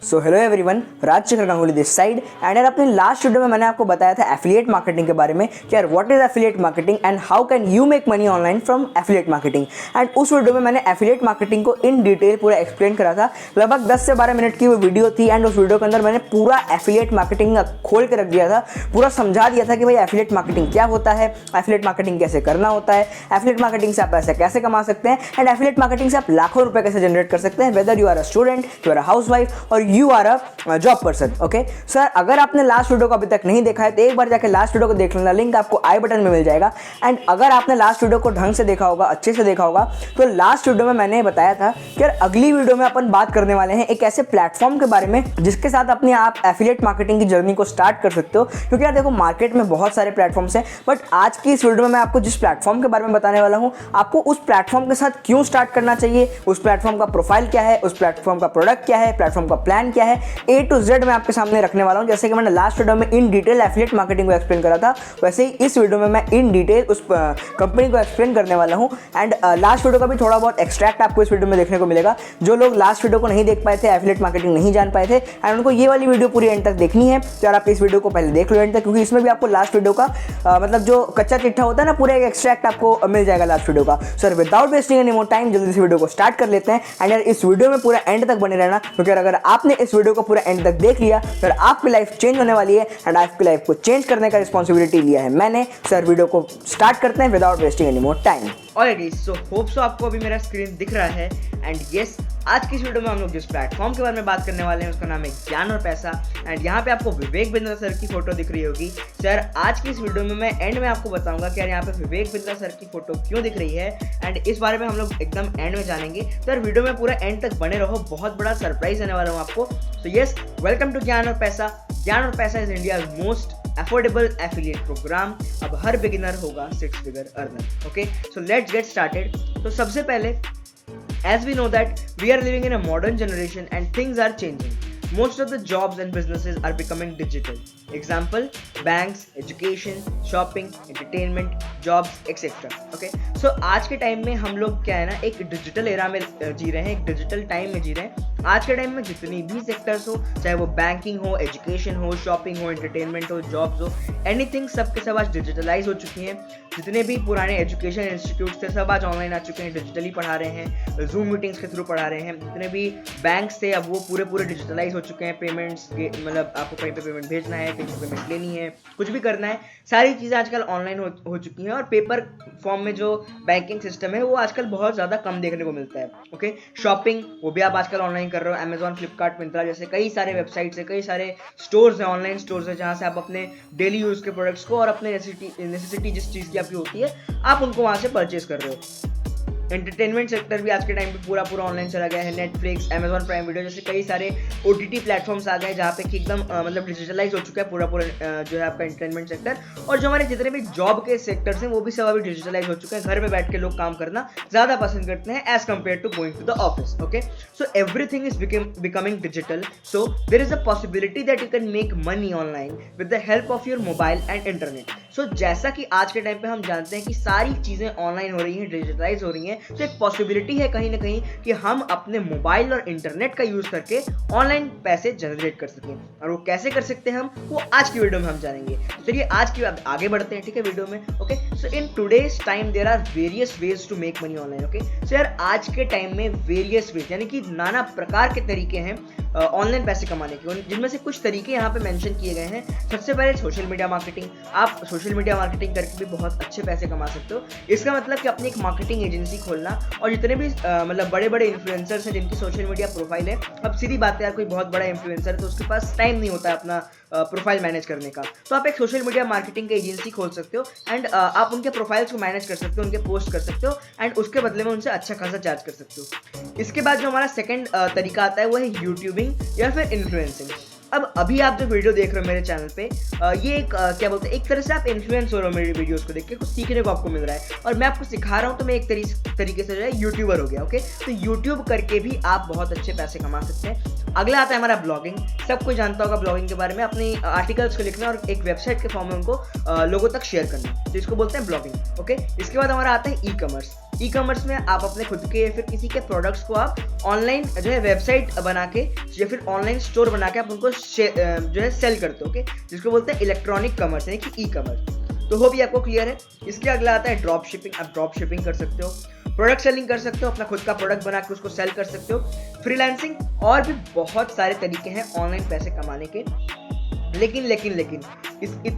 So hello everyone, Rajshekhar Ganguly this side. And यार अपने last video में मैंने आपको बताया था एफिलिएट मार्केटिंग के बारे में कि यार what is affiliate marketing and how can you make money online from affiliate marketing. And उस वीडियो में मैंने एफिलिएट मार्केटिंग को इन डिटेल पूरा एक्सप्लेन करा था। लगभग 10 से 12 मिनट की वो वीडियो थी एंड उस वीडियो के अंदर मैंने पूरा एफिलिएट मार्केटिंग खोल के रख दिया था, पूरा समझा दिया था कि भाई एफिलिएट मार्केटिंग क्या होता है, एफिलिएट मार्केटिंग कैसे करना होता है, एफिलिएट मार्केटिंग से आप पैसे कैसे कमा सकते हैं एंड एफिलिएट मार्केटिंग से आप लाखों रुपए कैसे जनरेट कर सकते हैं, whether you are a student, you are a housewife और you are a job person. Okay sir, अगर आपने लास्ट वीडियो को अभी तक नहीं देखा है तो एक बार जाके लास्ट वीडियो को देख लेना, लिंक आपको आई बटन में मिल जाएगा। एंड अगर आपने लास्ट वीडियो को ढंग से देखा होगा, अच्छे से देखा होगा, तो लास्ट वीडियो में मैंने बताया था कि यार अगली वीडियो में अपन बात करने वाले हैं एक ऐसे प्लेटफॉर्म के बारे में जिसके साथ अपने आप एफिलिएट मार्केटिंग की जर्नी को स्टार्ट कर सकते हो। क्योंकि यार देखो, मार्केट में बहुत सारे प्लेटफॉर्म्स हैं, बट आज की इस वीडियो में मैं आपको जिस प्लेटफॉर्म के बारे में बताने वाला हूं, आपको उस प्लेटफॉर्म के साथ क्यों स्टार्ट करना चाहिए, उस प्लेटफॉर्म का प्रोफाइल क्या है, उस प्लेटफॉर्म का प्रोडक्ट क्या है, प्लेटफॉर्म का प्लान क्या है, ए टू जेड मैं आपके सामने रखने वाला हूं। जैसे कि मैंने लास्ट वीडियो में इन डिटेल एफिलिएट मार्केटिंग को एक्सप्लेन करा था, वैसे ही इस वीडियो में मैं इन डिटेल उस कंपनी को एक्सप्लेन करने वाला हूं। एंड लास्ट वीडियो का भी थोड़ा बहुत एक्सट्रैक्ट आपको इस वीडियो में देखने को मिलेगा। जो लोग लास्ट वीडियो को नहीं देख पाए थे, एफिलिएट मार्केटिंग नहीं जान पाए थे, एंड उनको ये वाली वीडियो पूरी एंड तक देखनी है, तो यार आप इस वीडियो को पहले देख लो एंड तक, क्योंकि इसमें भी आपको लास्ट वीडियो का मतलब जो कच्चा चिट्ठा होता है ना, पूरा एक एक्सट्रैक्ट आपको मिल जाएगा लास्ट वीडियो का। Sir without wasting any more time, जल्दी से वीडियो को स्टार्ट कर लेते हैं। एंड यार इस वीडियो में पूरा एंड तक बने रहना, क्योंकि अगर आपने इस वीडियो को पूरा एंड तक देख लिया तो आपकी लाइफ चेंज होने वाली है एंड आपकी लाइफ को चेंज करने का रिस्पॉन्सिबिलिटी लिया है मैंने। सर वीडियो को स्टार्ट करते हैं without wasting any more time. Alright, so hope so आपको अभी मेरा स्क्रीन दिख रहा है। एंड यस, आज की इस वीडियो में हम लोग जिस प्लेटफॉर्म के बारे में बात करने वाले हैं उसका नाम है ज्ञान और पैसा। एंड यहाँ पे आपको विवेक बिंद्रा सर की फोटो दिख रही होगी। सर आज की इस वीडियो में मैं एंड में आपको बताऊंगा कि यार यहाँ पे विवेक बिंद्रा सर की फोटो क्यों दिख रही है, एंड इस बारे में हम लोग एकदम एंड में जानेंगे। तो यार वीडियो में पूरा एंड तक बने रहो, बहुत बड़ा सरप्राइज देने वाला हूँ आपको। सो यस, वेलकम टू ज्ञान और पैसा। Gyan aur Paisa is India most affordable affiliate program. अब हर बिगिनर होगा 6 figure earner. Okay, so let's get started. तो सबसे पहले, as we know that we are living in a modern generation and things are changing. Most of the jobs and businesses are becoming digital. Example, banks, education, shopping, entertainment, jobs, etc. Okay? So आज के time में हम लोग क्या है ना, एक digital era में जी रहे हैं, एक डिजिटल टाइम में जी रहे हैं। आज के टाइम में जितनी भी सेक्टर्स हो, चाहे वो बैंकिंग हो, एजुकेशन हो, शॉपिंग हो, एंटरटेनमेंट हो, जॉब्स हो, एनीथिंग, सब के सब आज डिजिटलाइज हो चुकी हैं। जितने भी पुराने एजुकेशन इंस्टीट्यूट्स थे सब आज ऑनलाइन आ चुके हैं, डिजिटली पढ़ा रहे हैं, जूम मीटिंग्स के थ्रू पढ़ा रहे हैं। जितने भी बैंक्स थे अब वो पूरे डिजिटलाइज हो चुके हैं। पेमेंट्स के मतलब आपको कहीं पे पेमेंट भेजना है, कहीं पे पेमेंट लेनी है, कुछ भी करना है, सारी चीज़ें आजकल ऑनलाइन हो चुकी हैं। और पेपर फॉर्म में जो बैंकिंग सिस्टम है वो आजकल बहुत ज़्यादा कम देखने को मिलता है। ओके, शॉपिंग वो भी आप आजकल ऑनलाइन कर रहे हो। अमेजॉन, फ्लिपकार्ट, मिंत्रा जैसे कई सारे वेबसाइट्स है, कई सारे स्टोर्स हैं, ऑनलाइन स्टोर्स है, जहाँ से आप अपने डेली यूज़ के प्रोडक्ट्स को और अपने नेसेसिटी जिस चीज़ की आपकी होती है, आप उनको वहाँ से परचेज कर रहे हो। एंटरटेनमेंट सेक्टर भी आज के टाइम पे पूरा ऑनलाइन चला गया है। नेटफ्लिक्स, अमेजॉन प्राइम वीडियो जैसे कई सारे OTT प्लेटफॉर्म्स आ गए जहाँ पे कि एकदम मतलब डिजिटलाइज हो चुका है पूरा जो है आपका एंटरटेनमेंट सेक्टर। और जो हमारे जितने भी जॉब के सेक्टर्स हैं वो भी सब अभी डिजिटलाइज हो चुके हैं। घर में बैठ के लोग काम करना ज़्यादा पसंद करते हैं as compare to going to the office. Okay, so everything is becoming digital, so there is a possibility that you can make money online with the help of your mobile and internet. So जैसा कि आज के time पे हम जानते हैं कि सारी चीज़ें ऑनलाइन हो रही हैं, डिजिटलाइज हो रही हैं, तो एक पॉसिबिलिटी है कहीं ना कहीं कि हम अपने मोबाइल और इंटरनेट का यूज़ करके ऑनलाइन पैसे जनरेट कर सकें। और वो कैसे कर सकते हैं हम, वो आज की वीडियो में हम जानेंगे। चलिए आज की आगे बढ़ते हैं, ठीक है, वीडियो में। Okay, so in today's time there are various ways to make money online. Okay, so यार आज के टाइम में वेरियस वेज यानी कि नाना प्रकार के तरीके हैं ऑनलाइन पैसे कमाने के, जिनमें से कुछ तरीके यहाँ पे मेंशन किए गए हैं। सबसे पहले सोशल मीडिया मार्केटिंग। आप सोशल मीडिया मार्केटिंग करके भी बहुत अच्छे पैसे कमा सकते हो। इसका मतलब कि अपनी एक मार्केटिंग एजेंसी खोलना, और जितने भी मतलब बड़े इन्फ्लुएंसर्स हैं जिनकी सोशल मीडिया प्रोफाइल है, अब सीधी बात है यार, कोई बहुत बड़ा इन्फ्लुएंसर है तो उसके पास टाइम नहीं होता है अपना प्रोफाइल मैनेज करने का, तो आप एक सोशल मीडिया मार्केटिंग की एजेंसी खोल सकते हो एंड आप उनके प्रोफाइल्स को मैनेज कर सकते हो, उनके पोस्ट कर सकते हो एंड उसके बदले में उनसे अच्छा खासा चार्ज कर सकते हो। इसके बाद जो हमारा सेकंड तरीका आता है वो है यूट्यूबिंग या फिर इन्फ्लुएंसिंग। अब अभी आप जो वीडियो देख रहे हो मेरे चैनल पे, ये एक क्या बोलते हैं, एक तरह से आप इन्फ्लुएंस हो रहे हो मेरी वीडियोस को देख के, कुछ सीखने को आपको मिल रहा है और मैं आपको सिखा रहा हूँ, तो मैं एक तरीके से जो है यूट्यूबर हो गया। ओके, तो यूट्यूब करके भी आप बहुत अच्छे पैसे कमा सकते हैं। अगला आता है हमारा ब्लॉगिंग। सब कोई जानता होगा ब्लॉगिंग के बारे में, अपनी आर्टिकल्स को लिखना और एक वेबसाइट के फॉर्म में उनको लोगों तक शेयर करना, तो इसको बोलते हैं ब्लॉगिंग। ओके, इसके बाद हमारा आता है ई कॉमर्स। ई कॉमर्स में आप अपने खुद के या फिर किसी के प्रोडक्ट्स को आप ऑनलाइन जो है वेबसाइट बना के या फिर ऑनलाइन स्टोर बना के आप उनको जो है सेल करते हो, ओके, जिसको बोलते हैं इलेक्ट्रॉनिक कॉमर्स यानी कि ई कॉमर्स। तो वो भी आपको क्लियर है। इसके अगला आता है ड्रॉप शिपिंग। आप ड्रॉप शिपिंग कर सकते हो, प्रोडक्ट सेलिंग कर सकते हो, अपना खुद का प्रोडक्ट बना के उसको सेल कर सकते हो, फ्रीलांसिंग, और भी बहुत सारे तरीके हैं ऑनलाइन पैसे कमाने के। लेकिन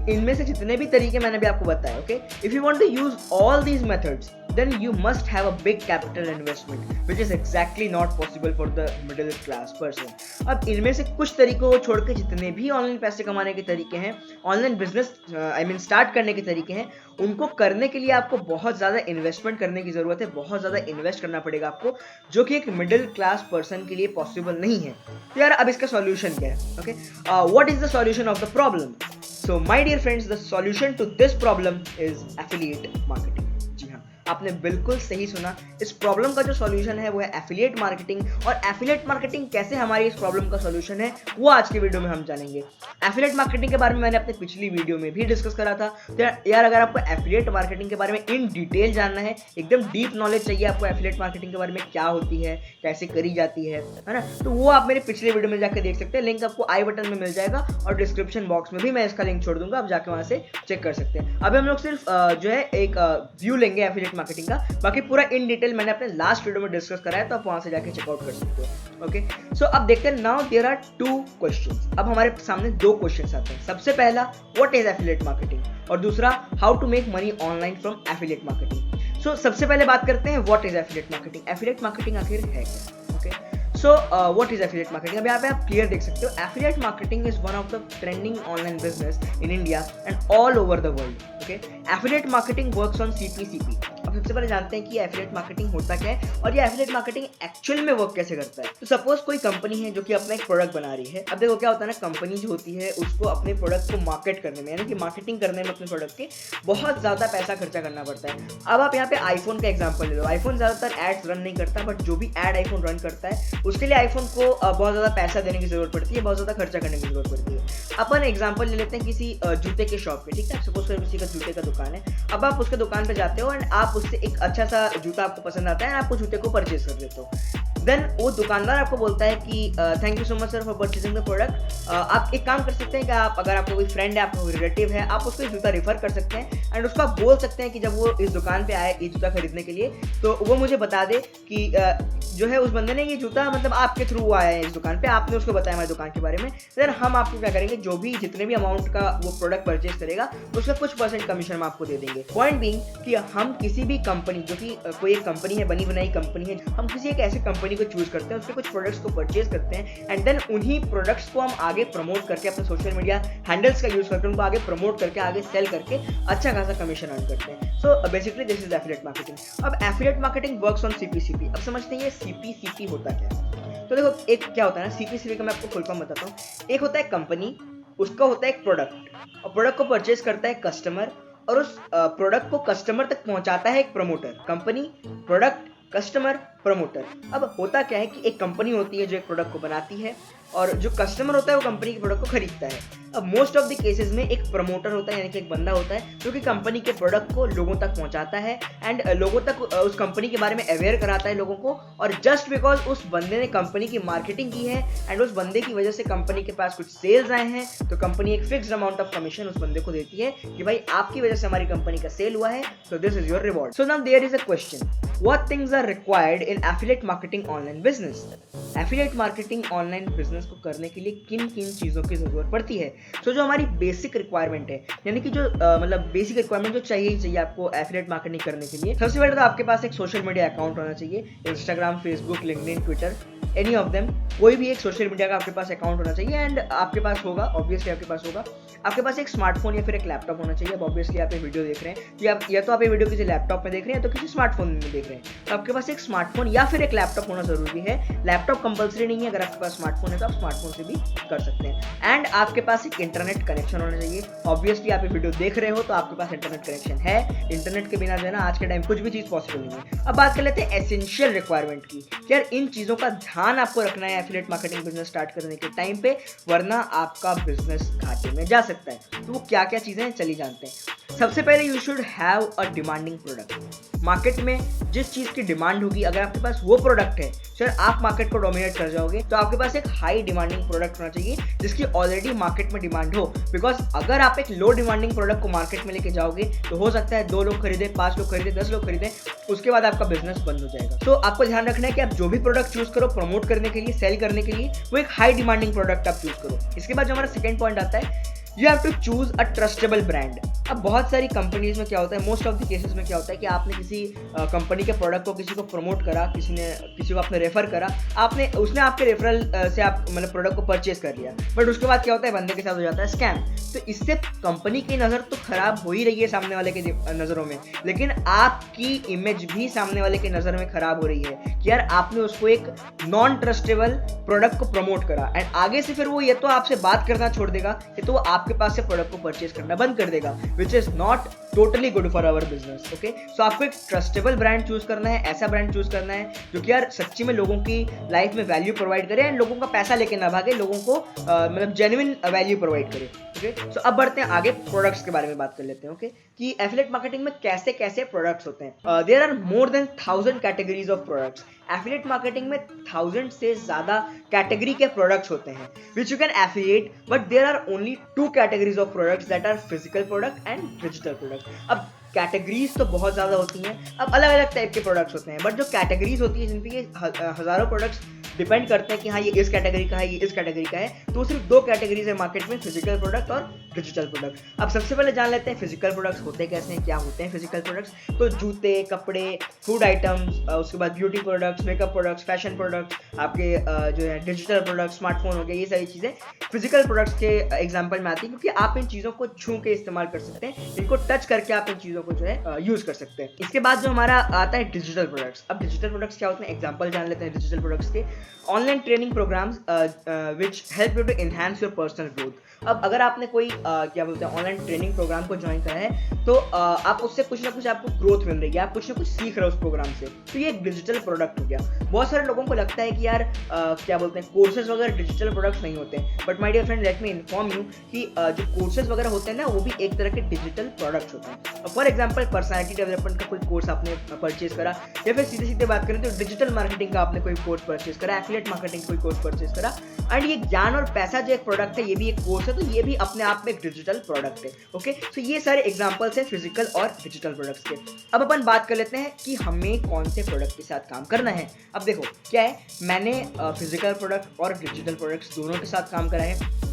इनमें से जितने भी तरीके मैंने भी आपको बताया, okay, if you want to use all these methods then you must have a big capital investment which is exactly not possible for the middle class person। अब इनमें से कुछ तरीकों को छोड़ के जितने भी ऑनलाइन पैसे कमाने के तरीके हैं, ऑनलाइन बिजनेस स्टार्ट करने के तरीके हैं, उनको करने के लिए आपको बहुत ज़्यादा इन्वेस्टमेंट करने की ज़रूरत है, बहुत ज़्यादा इन्वेस्ट करना पड़ेगा आपको, जो कि एक मिडिल क्लास पर्सन के लिए पॉसिबल नहीं है। तो यार अब इसका सॉल्यूशन क्या है? Okay, what is the solution of the problem? So my dear friends, the solution to this problem is affiliate marketing. जी हाँ, आपने बिल्कुल सही सुना। इस प्रॉब्लम का जो सॉल्यूशन है वो है एफिलिएट मार्केटिंग। और एफिलिएट मार्केटिंग कैसे हमारी इस प्रॉब्लम का सॉल्यूशन है वो आज की वीडियो में हम जानेंगे। एफिलिएट मार्केटिंग के बारे में मैंने अपने पिछली वीडियो में भी डिस्कस करा था। तो यार अगर आपको एफिलिएट मार्केटिंग के बारे में इन डिटेल जानना है, एकदम डीप नॉलेज चाहिए आपको एफिलिएट मार्केटिंग के बारे में, क्या होती है, कैसे करी जाती है ना, तो वो आप मेरे पिछले वीडियो में जाकर देख सकते हैं। लिंक आपको आई बटन में मिल जाएगा और डिस्क्रिप्शन बॉक्स में भी मैं इसका लिंक छोड़ दूंगा, आप जाके वहां से चेक कर सकते हैं। अभी हम लोग सिर्फ जो है एक व्यू लेंगे एफिलिएट मार्केटिंग का, बाकी पूरा इन डिटेल मैंने अपने लास्ट वीडियो में डिस्कस करा है, तो आप वहां से जाके चेकआउट कर सकते हो। ओके, सो अब देखते हैं। Now there are 2 questions. अब हमारे सामने 2 क्वेश्चंस आते हैं। सबसे पहला, व्हाट इज एफिलिएट मार्केटिंग, और दूसरा, how to make money online from affiliate marketing. So सबसे पहले बात करते हैं what is affiliate marketing. Affiliate marketing आखिर है क्या? Okay, so what is affiliate marketing? अब यहाँ पे आप क्लियर देख सकते हो, affiliate marketing is one of the trending online business in India and all over the world. Okay, affiliate marketing works on CPCP. अब सबसे पहले जानते हैं कि एफिलिएट मार्केटिंग होता क्या है और ये एफिलिएट मार्केटिंग एक्चुअल में वर्क कैसे करता है। तो सपोज कोई कंपनी है जो कि अपना एक प्रोडक्ट बना रही है। अब देखो क्या होता है ना, कंपनी जो होती है उसको अपने प्रोडक्ट को मार्केट करने में, यानी कि मार्केटिंग करने में अपने प्रोडक्ट के बहुत ज़्यादा पैसा खर्चा करना पड़ता है। अब आप यहाँ पे आईफोन का एग्जाम्पल ले लो। आईफोन ज़्यादातर एड्स रन नहीं करता, बट जो भी एड आईफोन रन करता है उसके लिए आईफोन को बहुत ज़्यादा पैसा देने की जरूरत पड़ती है, बहुत ज़्यादा खर्चा करने की जरूरत पड़ती है। अपन एग्जाम्पल ले लेते हैं किसी जूते के शॉप पे, ठीक है, सपोज करो किसी का जूते का दुकान है। अब आप उसके दुकान पे जाते हो एंड आप उससे एक अच्छा सा जूता आपको पसंद आता है, आप उस जूते को परचेज कर लेते हो। देन वो दुकानदार आपको बोलता है कि thank you so much sir for purchasing the product. आप एक काम कर सकते हैं कि आप, अगर आपको कोई फ्रेंड है, आपको कोई रिलेटिव है, आप उसको जूता रिफर कर सकते हैं एंड उसको आप बोल सकते हैं कि जब वो इस दुकान पे आए ये जूता खरीदने के लिए, तो वो मुझे बता दे कि जो है उस बंदे ने ये जूता मतलब आपके थ्रू आया है इस दुकान पे, आपने उसको बताया हमारी दुकान के बारे में। देन हम आपको क्या करेंगे, जो भी जितने भी अमाउंट का वो प्रोडक्ट परचेज करेगा उसका कुछ परसेंट कमीशन हम आपको दे देंगे। पॉइंट बीइंग कि हम किसी भी कंपनी, जो कि कोई एक कंपनी है, बनी बनाई कंपनी है, हम किसी एक ऐसी कंपनी को चूज करते हैं, उसके कुछ प्रोडक्ट्स को परचेज करते हैं एंड देन उन्हीं प्रोडक्ट्स को हम आगे प्रमोट करके अपने सोशल मीडिया हैंडल्स का यूज करके उनको आगे प्रमोट करके आगे सेल करके अच्छा खासा कमीशन अर्न करते हैं। So basically this is affiliate marketing. अब affiliate marketing works on CPCP. अब समझते हैं ये सीपीसीपी होता क्या है। तो देखो, एक क्या होता है ना, सीपीसीपी का मैं आपको फुल फॉर्म बताता हूँ। एक होता है कंपनी, उसका होता है एक प्रोडक्ट, और प्रोडक्ट को परचेज करता है कस्टमर, और उस प्रोडक्ट को कस्टमर तक पहुंचाता है एक promoter. Company, product, customer, promoter. अब होता क्या है कि एक कंपनी होती है जो एक प्रोडक्ट को बनाती है, और जो कस्टमर होता है वो कंपनी के प्रोडक्ट को खरीदता है। अब मोस्ट ऑफ द केसेस में एक प्रमोटर होता है, यानी कि एक बंदा होता है जो कि कंपनी के प्रोडक्ट को लोगों तक पहुंचाता है एंड लोगों तक उस कंपनी के बारे में अवेयर कराता है लोगों को। और जस्ट बिकॉज उस बंदे ने कंपनी की मार्केटिंग की है एंड उस बंदे की वजह से कंपनी के पास कुछ सेल्स आए हैं, तो कंपनी एक फिक्स्ड अमाउंट ऑफ कमीशन उस बंदे को देती है कि भाई आपकी वजह से हमारी कंपनी का सेल हुआ है, so this is your reward. So now there is a question. What things are required in affiliate marketing online business? Affiliate marketing online business को करने के लिए किन किन चीज़ों की ज़रूरत पड़ती है। सो जो हमारी बेसिक रिक्वायरमेंट है, यानी कि जो मतलब बेसिक रिक्वायरमेंट जो चाहिए आपको एफिलिएट मार्केटिंग करने के लिए, सबसे पहले तो आपके पास एक सोशल मीडिया अकाउंट होना चाहिए। Instagram, Facebook, LinkedIn, Twitter, any of them, कोई भी एक सोशल मीडिया का आपके पास अकाउंट होना चाहिए एंड आपके पास होगा, ऑब्वियसली आपके पास होगा। आपके पास एक स्मार्टफोन या फिर एक लैपटॉप होना चाहिए। अब ऑब्वियसली आप ये वीडियो देख रहे हैं, या तो आप ये वीडियो किसी लैपटॉप में देख रहे हैं तो किसी स्मार्टफोन में देख रहे हैं, तो आपके पास एक स्मार्टफोन या फिर एक लैपटॉप होना जरूरी है। लैपटॉप कंपलसरी नहीं है, अगर आपके पास स्मार्टफोन है तो आप स्मार्टफोन से भी कर सकते हैं। एंड आपके पास एक इंटरनेट कनेक्शन होना चाहिए। ऑब्वियसली आप ये वीडियो देख रहे हो तो आपके पास इंटरनेट कनेक्शन है। इंटरनेट के बिना जो है ना आज के टाइम कुछ भी चीज़ पॉसिबल नहीं है। अब बात कर लेते हैं एसेंशियल रिक्वायरमेंट की। यार इन चीज़ों का ध्यान आपको रखना है एफिलिएट मार्केटिंग बिजनेस स्टार्ट करने के टाइम पे, वरना आपका बिजनेस घाटे में जा सकता है। तो वो क्या क्या चीज़ें हैं चलिए जानते हैं। सबसे पहले you should have a demanding product. Market में जिस चीज़ की डिमांड होगी, अगर आपके पास वो प्रोडक्ट है, सर आप मार्केट को डोमिनेट कर जाओगे, तो आपके पास एक हाई डिमांडिंग प्रोडक्ट होना चाहिए जिसकी ऑलरेडी मार्केट में डिमांड हो। बिकॉज अगर आप एक लो डिमांडिंग प्रोडक्ट को मार्केट में लेके जाओगे तो हो सकता है 2 लोग खरीदे, 5 लोग खरीदे, 10 लोग खरीदे, उसके बाद आपका बिजनेस बंद हो जाएगा। तो आपको ध्यान रखना है कि आप जो भी प्रोडक्ट चूज करो प्रमोट करने के लिए, सेल करने के लिए, वो एक हाई डिमांडिंग प्रोडक्ट आप चूज करो। इसके बाद जो हमारा सेकंड पॉइंट आता है, you have to choose a trustable brand. अब बहुत सारी कंपनीज में क्या होता है, मोस्ट ऑफ द केसेस में क्या होता है कि आपने किसी कंपनी के प्रोडक्ट को किसी को प्रमोट करा, किसी को आपने रेफर करा, उसने आपके रेफरल से आप मतलब प्रोडक्ट को परचेज कर लिया, बट उसके बाद क्या होता है, बंदे के साथ हो जाता है स्कैम। तो इससे कंपनी की नज़र तो खराब हो ही रही है सामने वाले के नज़रों में, लेकिन आपकी इमेज भी सामने वाले की नज़र में खराब हो रही है कि यार आपने उसको एक नॉन ट्रस्टेबल प्रोडक्ट को प्रमोट करा, एंड आगे से फिर वो ये तो आपसे बात करना छोड़ देगा, ये तो वो आपके पास से प्रोडक्ट को परचेज करना बंद कर देगा, which is not totally good for our business. Okay, so आपको एक ट्रस्टेबल ब्रांड चूज करना है, ऐसा ब्रांड चूज करना है जो कि यार सच्ची में लोगों की लाइफ में वैल्यू प्रोवाइड करे एंड लोगों का पैसा लेके ना भागे, लोगों को मतलब जेन्युइन वैल्यू प्रोवाइड करे। ओके, सो अब बढ़ते हैं आगे, प्रोडक्ट्स के बारे में बात कर लेते हैं। ओके, कि एफिलिएट मार्केटिंग में कैसे कैसे प्रोडक्ट्स होते हैं। There are more than 1000 categories of products. Affiliate marketing में 1000 से ज्यादा कैटेगरी के प्रोडक्ट्स होते हैं which you can affiliate, but there are only 2 categories of products that are physical product and digital product. अब कैटेगरीज तो बहुत ज़्यादा होती हैं, अब अलग अलग टाइप के प्रोडक्ट्स होते हैं, बट जो कैटेगरीज होती है जिन पे ये हज़ारों प्रोडक्ट्स डिपेंड करते हैं कि हाँ ये इस कैटेगरी का है, ये इस कैटेगरी का है, तो सिर्फ 2 कैटेगरीज है मार्केट में, फिजिकल प्रोडक्ट और डिजिटल प्रोडक्ट। अब सबसे पहले जान लेते हैं फिजिकल प्रोडक्ट्स होते कैसे हैं, क्या होते हैं फिजिकल प्रोडक्ट्स। तो जूते, कपड़े, फूड आइटम्स, उसके बाद beauty products, makeup products, fashion products, आपके जो है डिजिटल प्रोडक्ट्स, स्मार्टफोन हो गया, ये सारी चीज़ें फिजिकल प्रोडक्ट्स के एग्जाम्पल में आती है, क्योंकि आप इन चीज़ों को छू के इस्तेमाल कर सकते हैं, इनको टच करके आप इन चीज़ों को जो है यूज़ कर सकते हैं। इसके बाद जो हमारा आता है डिजिटल प्रोडक्ट्स। अब डिजिटल प्रोडक्ट्स क्या होते हैं, एग्जाम्पल जान लेते हैं डिजिटल प्रोडक्ट्स के। Online training programs which help you to enhance your personal growth. अब अगर आपने कोई क्या बोलते हैं ऑनलाइन ट्रेनिंग प्रोग्राम को ज्वाइन करा है, तो आप उससे कुछ ना कुछ आपको ग्रोथ मिल रही है, आप कुछ ना कुछ सीख रहे हो उस प्रोग्राम से, तो ये एक डिजिटल प्रोडक्ट हो गया। बहुत सारे लोगों को लगता है कि यार क्या बोलते हैं कोर्सेज वगैरह डिजिटल प्रोडक्ट्स नहीं होते, but my dear friend let me inform you कि जो कोर्सेज वगैरह होते हैं ना, वो भी एक तरह के डिजिटल प्रोडक्ट्स होते हैं। फॉर एग्जाम्पल पर्सनैलिटी डेवलपमेंट का कोई कोर्स आपने परचेज करा, या फिर सीधे सीधे बात करें तो डिजिटल मार्केटिंग का आपने कोई कोर्स परचेज करा, एफिलिएट मार्केटिंग कोई कोर्स परचेज करा, एंड ये ज्ञान और पैसा जो एक प्रोडक्ट है, ये भी एक कोर्स है, तो ये भी अपने आप में एक डिजिटल प्रोडक्ट है। ओके, तो ये सारे एग्जांपल्स हैं फिजिकल और डिजिटल प्रोडक्ट्स के। अब अपन बात कर लेते हैं कि हमें कौन से प्रोडक्ट के साथ काम करना है। अब देखो क्या है, मैंने फिजिकल प्रोडक्ट और डिजिटल प्रोडक्ट्स दोनों के साथ काम करा है,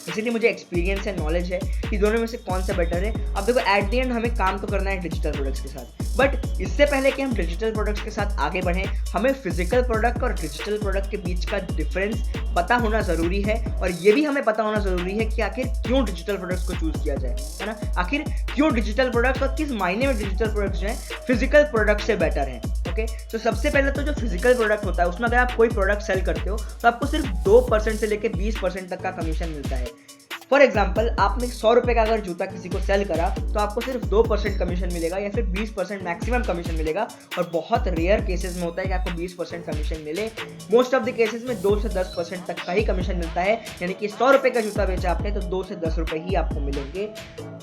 इसीलिए मुझे एक्सपीरियंस है, नॉलेज है कि दोनों में से कौन सा बेटर है। अब देखो एट द एंड हमें काम तो करना है डिजिटल प्रोडक्ट्स के साथ, बट इससे पहले कि हम डिजिटल प्रोडक्ट्स के साथ आगे बढ़ें, हमें फिजिकल प्रोडक्ट और डिजिटल प्रोडक्ट के बीच का डिफरेंस पता होना ज़रूरी है, और ये भी हमें पता होना ज़रूरी है कि आखिर क्यों डिजिटल प्रोडक्ट्स को चूज़ किया जाए, है ना। आखिर क्यों डिजिटल प्रोडक्ट्स और किस मायने में डिजिटल प्रोडक्ट्स जो हैं फिजिकल प्रोडक्ट से बेटर हैं। ओके, तो सबसे पहले तो जो फिजिकल प्रोडक्ट होता है उसमें अगर आप कोई प्रोडक्ट सेल करते हो तो आपको सिर्फ 2% से लेकर 20% तक का कमीशन मिलता है। फॉर एग्जाम्पल आपने 100 रुपये का अगर जूता किसी को सेल करा तो आपको सिर्फ 2% कमीशन मिलेगा, या फिर 20% मैक्सिमम कमीशन मिलेगा, और बहुत रेयर केसेस में होता है कि आपको 20% कमीशन मिले। मोस्ट ऑफ द केसेस में 2 से 10% तक का ही कमीशन मिलता है, यानी कि 100 रुपये का जूता बेचा आपने तो 2 से 10 रुपये ही आपको मिलेंगे,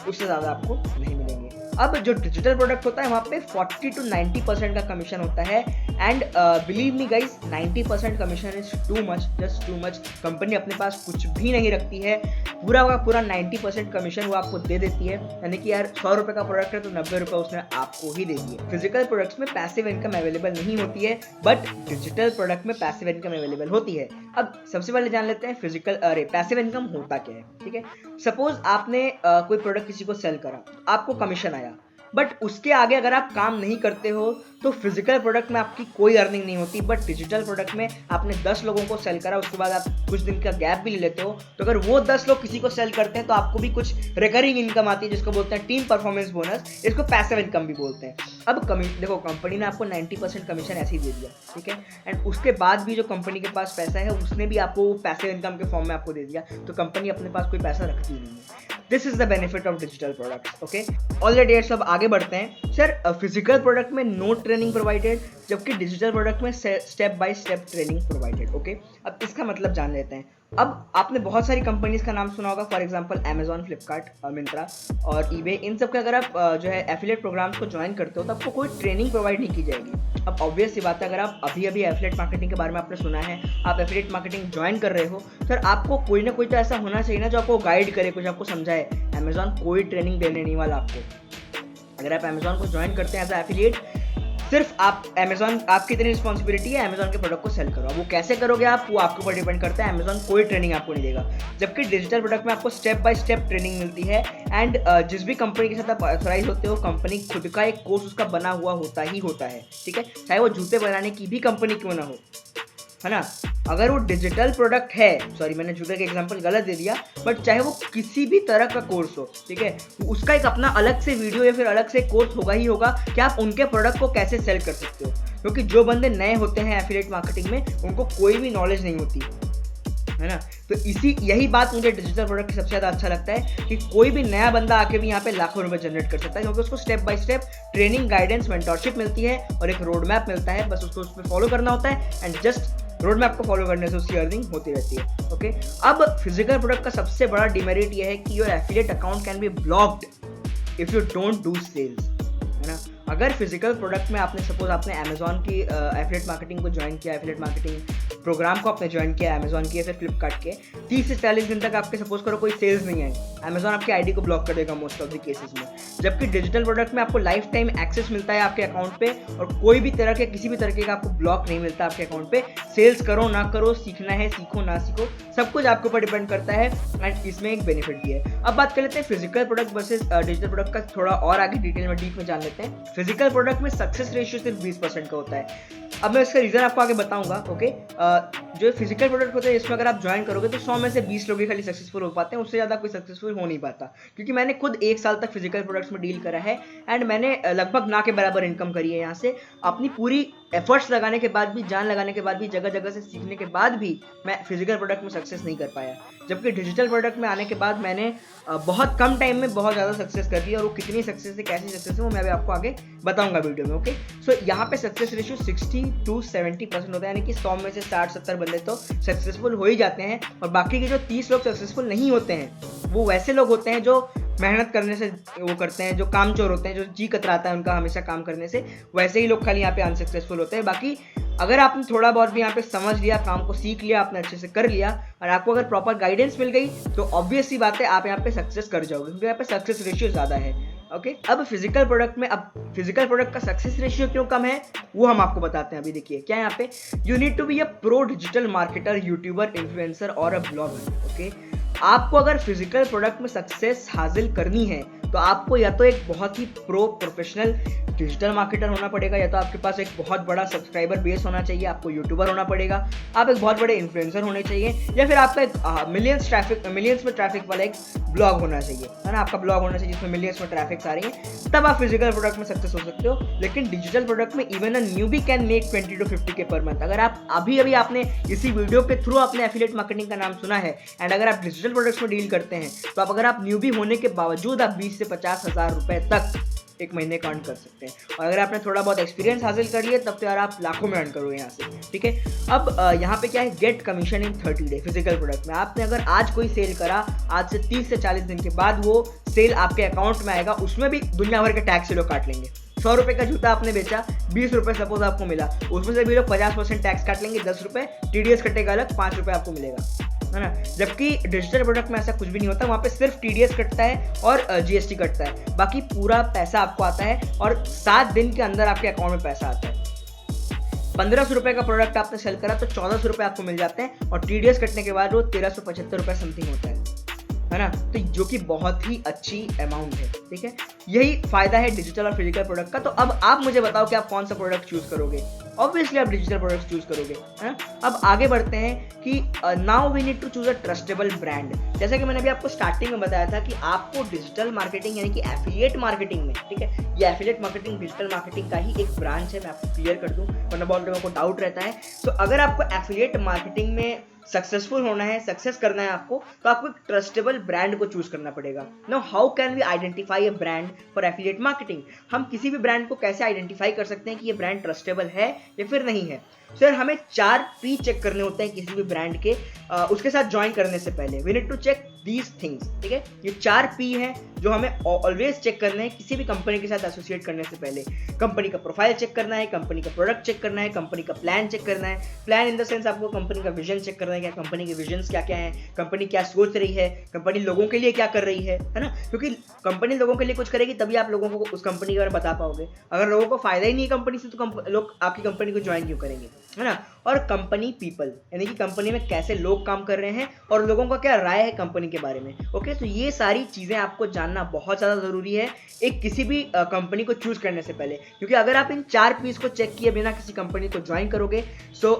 उससे ज़्यादा आपको नहीं मिलेंगे। अब जो डिजिटल प्रोडक्ट होता है वहाँ पे 40 to 90% का कमीशन होता है, and believe me guys 90% commission is too much, just too much. Company अपने पास कुछ भी नहीं रखती है, पूरा का पूरा 90% कमीशन वो आपको दे देती है, यानी कि यार 100 रुपये का प्रोडक्ट है तो 90 रुपये उसने आपको ही दे दिए। फिजिकल प्रोडक्ट्स में पैसिव इनकम अवेलेबल नहीं होती है, बट डिजिटल प्रोडक्ट में पैसिव इनकम अवेलेबल होती है। अब सबसे पहले जान लेते हैं पैसिव इनकम होता क्या है। ठीक है, सपोज आपने कोई प्रोडक्ट किसी को सेल करा, आपको कमीशन आया, बट उसके आगे अगर आप काम नहीं करते हो तो फिजिकल प्रोडक्ट में आपकी कोई अर्निंग नहीं होती, बट डिजिटल प्रोडक्ट में आपने 10 लोगों को सेल करा, उसके बाद आप कुछ दिन का गैप भी ले लेते हो, तो अगर वो 10 लोग किसी को सेल करते हैं तो आपको भी कुछ रिकरिंग इनकम आती है, जिसको बोलते हैं टीम परफॉर्मेंस बोनस, इसको पैसिव इनकम भी बोलते हैं। अब देखो कंपनी ने आपको 90% कमीशन ऐसे ही दे दिया, ठीक है, एंड उसके बाद भी जो कंपनी के पास पैसा है उसने भी आपको पैसिव इनकम के फॉर्म में आपको दे दिया, तो कंपनी अपने पास कोई पैसा रखती ही नहीं है। This is the benefit of digital products. Okay, already सब आगे आगे बढ़ते हैं। सर फिजिकल प्रोडक्ट में नो ट्रेनिंग प्रोवाइडेड, जबकि डिजिटल प्रोडक्ट में step by step training provided. Okay, अब इसका मतलब जान लेते हैं। अब आपने बहुत सारी कंपनीज का नाम सुना होगा, फॉर एग्जांपल अमेजॉन, फ्लिपकार्ट और मिंत्रा और ईबे। इन सब का अगर आप जो है एफिलिएट प्रोग्राम्स को ज्वाइन करते हो तो आपको कोई ट्रेनिंग प्रोवाइड नहीं की जाएगी। अब ऑब्वियस सी बात है, अगर आप अभी एफिलिएट मार्केटिंग के बारे में आपने सुना है, आप एफिलिएट मार्केटिंग ज्वाइन कर रहे हो, सर आपको कोई ना कोई तो ऐसा होना चाहिए ना जो आपको गाइड करे, कुछ आपको समझाए। अमेजॉन कोई ट्रेनिंग देने नहीं वाला आपको। अगर आप अमेजॉन को ज्वाइन करते हैं एज एफिलिएट, सिर्फ आप अमेजॉन, आपकी इतनी रिस्पॉन्सिबिलिटी है अमेजॉन के प्रोडक्ट को सेल करो। अब वो कैसे करोगे आप, वो आपके ऊपर डिपेंड करता है। अमेजॉन कोई ट्रेनिंग आपको नहीं देगा, जबकि डिजिटल प्रोडक्ट में आपको स्टेप बाय स्टेप ट्रेनिंग मिलती है। एंड जिस भी कंपनी के साथ आप ऑथराइज होते हो, कंपनी खुद का एक कोर्स उसका बना हुआ होता है, ठीक है, चाहे वो जूते बनाने की भी कंपनी क्यों ना हो, है ना। अगर वो डिजिटल प्रोडक्ट है, सॉरी मैंने जूते का एग्जांपल गलत दे दिया, बट चाहे वो किसी भी तरह का कोर्स हो, ठीक है, उसका एक अपना अलग से वीडियो या फिर अलग से कोर्स होगा ही होगा कि आप उनके प्रोडक्ट को कैसे सेल कर सकते हो। क्योंकि जो बंदे नए होते हैं एफिलिएट मार्केटिंग में, उनको कोई भी नॉलेज नहीं होती है ना। तो यही बात मुझे डिजिटल प्रोडक्ट की सबसे ज़्यादा अच्छा लगता है कि कोई भी नया बंदा आके भी यहाँ पे लाखों रुपए जनरेट कर सकता है, क्योंकि उसको step by step training, guidance, mentorship मिलती है और एक रोड मैप मिलता है। बस उसको उसमें फॉलो करना होता है एंड जस्ट रोड मैप को फॉलो करने से उसकी अर्निंग होती रहती है। ओके, अब फिजिकल प्रोडक्ट का सबसे बड़ा डिमेरिट ये है कि your affiliate account can be blocked if you don't do sales, है ना। अगर फिजिकल प्रोडक्ट में आपने सपोज आपने अमेजॉन की एफिलिएट मार्केटिंग को ज्वाइन किया, एफिलिएट मार्केटिंग प्रोग्राम को आपने ज्वाइन किया अमेजॉन की या फिर फ्लिपकार्ट के, 30 से 40 दिन तक आपके सपोज करो कोई सेल्स नहीं है, अमेजॉन आपकी आईडी को ब्लॉक कर देगा मोस्ट ऑफ द केसेस में। जबकि डिजिटल प्रोडक्ट में आपको लाइफ टाइम एक्सेस मिलता है आपके अकाउंट पे और कोई भी तरह के किसी भी तरीके का आपको ब्लॉक नहीं मिलता आपके अकाउंट पे। सेल्स करो ना करो, सीखना है सीखो ना सीखो, सब कुछ आपके ऊपर डिपेंड करता है एंड इसमें एक बेनिफिट भी है। अब बात कर लेते हैं physical product versus digital product का, थोड़ा और आगे डिटेल में डीप में जान लेते हैं। फिजिकल प्रोडक्ट में सक्सेस रेशियो सिर्फ 20% का होता है। अब मैं इसका रीजन आपको आगे बताऊंगा। ओके, जो फिजिकल प्रोडक्ट होते हैं इसमें अगर आप ज्वाइन करोगे तो 100 में से 20 लोग ही खाली सक्सेसफुल हो पाते हैं, उससे ज़्यादा कोई सक्सेसफुल हो नहीं पाता। क्योंकि मैंने खुद 1 साल तक फिजिकल प्रोडक्ट्स में डील करा है एंड मैंने लगभग ना के बराबर इनकम करी है यहाँ से। अपनी पूरी एफर्ट्स लगाने के बाद भी, जान लगाने के बाद भी, जगह जगह से सीखने के बाद भी मैं फिजिकल प्रोडक्ट में सक्सेस नहीं कर पाया। जबकि डिजिटल प्रोडक्ट में आने के बाद मैंने बहुत कम टाइम में बहुत ज़्यादा सक्सेस कर दी और वो कितनी सक्सेस है, कैसी सक्सेस है, वो मैं अभी आपको आगे बताऊंगा वीडियो में। ओके, सो यहाँ पे सक्सेस रेशियो 60 to 70% होता है, यानी कि 100 में से 60-70 बंदे तो सक्सेसफुल हो ही जाते हैं और बाकी के जो 30 लोग सक्सेसफुल नहीं होते हैं वो वैसे लोग होते हैं जो मेहनत करने से वो करते हैं, जो कामचोर होते हैं, जो जी कतराता है उनका हमेशा काम करने से, वैसे ही लोग खाली यहाँ पे अनसक्सेसफुल होते हैं। बाकी अगर आपने थोड़ा बहुत भी यहाँ पे समझ लिया, काम को सीख लिया, आपने अच्छे से कर लिया और आपको अगर प्रॉपर गाइडेंस मिल गई तो ऑब्वियस सी बात है आप यहाँ पे सक्सेस कर जाओगे, क्योंकि यहाँ पे सक्सेस रेशियो ज़्यादा है। ओके, अब फिजिकल प्रोडक्ट में, अब फिजिकल प्रोडक्ट का सक्सेस रेशियो क्यों कम है वो हम आपको बताते हैं। अभी देखिए क्या है यहाँ पे, you need to be a pro digital marketer, YouTuber, influencer और अ ब्लॉगर। ओके, आपको अगर फिजिकल प्रोडक्ट में सक्सेस हासिल करनी है तो आपको या तो एक बहुत ही प्रोफेशनल डिजिटल मार्केटर होना पड़ेगा, या तो आपके पास एक बहुत बड़ा सब्सक्राइबर बेस होना चाहिए, आपको यूट्यूबर होना पड़ेगा, आप एक बहुत बड़े इन्फ्लुएंसर होने चाहिए, या फिर आपका एक मिलियंस में ट्रैफिक वाला एक ब्लॉग होना चाहिए, है ना। आपका ब्लॉग होना चाहिए जिसमें मिलियंस में ट्रैफिक आ रही है, तब आप फिजिकल प्रोडक्ट में सक्सेस हो सकते हो। लेकिन डिजिटल प्रोडक्ट में even a newbie can make 20 to 50K per month. अगर आप अभी आपने इसी वीडियो के थ्रू आपने एफिलिएट मार्केटिंग का नाम सुना है एंड अगर आप डिजिटल प्रोडक्ट्स में डील करते हैं तो अगर आप न्यूबी होने के बावजूद आप 20 से 50 हज़ार रुपए तक एक महीने का अर्न कर सकते हैं। और अगर आपने थोड़ा बहुत एक्सपीरियंस हासिल कर लिया तब तो यार आप लाखों में अर्न करोगे यहाँ से, ठीक है। अब यहाँ पे क्या है, गेट कमीशन इन 30 डे। फिजिकल प्रोडक्ट में आपने अगर आज कोई सेल करा, आज से 30 से 40 दिन के बाद वो सेल आपके अकाउंट में आएगा, उसमें भी दुनिया भर के टैक्स से लोग काट लेंगे। 100 रुपये का जूता आपने बेचा, 20 रुपये सपोज आपको मिला, उसमें से भी लोग 50% टैक्स काट लेंगे, 10 रुपये TDS कटेगा अलग, 5 रुपये आपको मिलेगा, है ना। जबकि डिजिटल प्रोडक्ट में ऐसा कुछ भी नहीं होता, वहाँ पे सिर्फ TDS कटता है और GST कटता है, बाकी पूरा पैसा आपको आता है और 7 दिन के अंदर आपके अकाउंट में पैसा आता है। 1500 रुपये का प्रोडक्ट आपने सेल करा तो 1400 रुपये आपको मिल जाते हैं और TDS कटने के बाद वो 1375 रुपये समथिंग होता है ना। तो जो कि बहुत ही अच्छी अमाउंट है, ठीक है। यही फायदा है डिजिटल और फिजिकल प्रोडक्ट का। तो अब आप मुझे बताओ कि आप कौन सा प्रोडक्ट चूज करोगे। ऑब्वियसली आप डिजिटल प्रोडक्ट चूज करोगे, है ना। अब आगे बढ़ते हैं कि now we need to choose a trustable brand. जैसा कि मैंने अभी आपको स्टार्टिंग में बताया था कि आपको डिजिटल मार्केटिंग यानी कि एफिलिएट मार्केटिंग में, ठीक है, ये एफिलिएट मार्केटिंग डिजिटल मार्केटिंग का ही एक ब्रांच है। मैं आपको क्लियर कर दूं वरना बहुत लोगों को डाउट रहता है। तो अगर आपको एफिलिएट मार्केटिंग में सक्सेसफुल होना है, सक्सेस करना है आपको, तो आपको एक ट्रस्टेबल ब्रांड को चूज करना पड़ेगा। Now how can we identify a brand for affiliate marketing? हम किसी भी ब्रांड को कैसे आइडेंटिफाई कर सकते हैं कि ये ब्रांड ट्रस्टेबल है या फिर नहीं है? सर हमें 4 P चेक करने होते हैं किसी भी ब्रांड के उसके साथ ज्वाइन करने से पहले। We need to check these things, ठीक है? ये 4 P हैं जो हमें ऑलवेज चेक करना है किसी भी कंपनी के साथ एसोसिएट करने से पहले। कंपनी का प्रोफाइल चेक करना है, कंपनी का प्रोडक्ट चेक करना है, कंपनी का प्लान चेक करना है। प्लान इन द सेंस आपको कंपनी का विजन चेक करना है, क्या कंपनी के विजन क्या क्या है, कंपनी क्या सोच रही है, कंपनी लोगों के लिए क्या कर रही है ना? क्योंकि कंपनी लोगों के लिए कुछ करेगी तभी आप लोगों को उस कंपनी के बारे में बता पाओगे। अगर लोगों को फायदा ही नहीं है कंपनी से तो लोग आपकी कंपनी को ज्वाइन क्यों करेंगे, है ना? और कंपनी पीपल, यानी कि कंपनी में कैसे लोग काम कर रहे हैं और लोगों का क्या राय है कंपनी के बारे में। ओके, तो ये सारी चीजें आपको जानना बहुत ज्यादा जरूरी है एक किसी भी कंपनी को चूज करने से पहले, क्योंकि अगर आप इन 4 P's को चेक किए बिना किसी कंपनी को ज्वाइन करोगे तो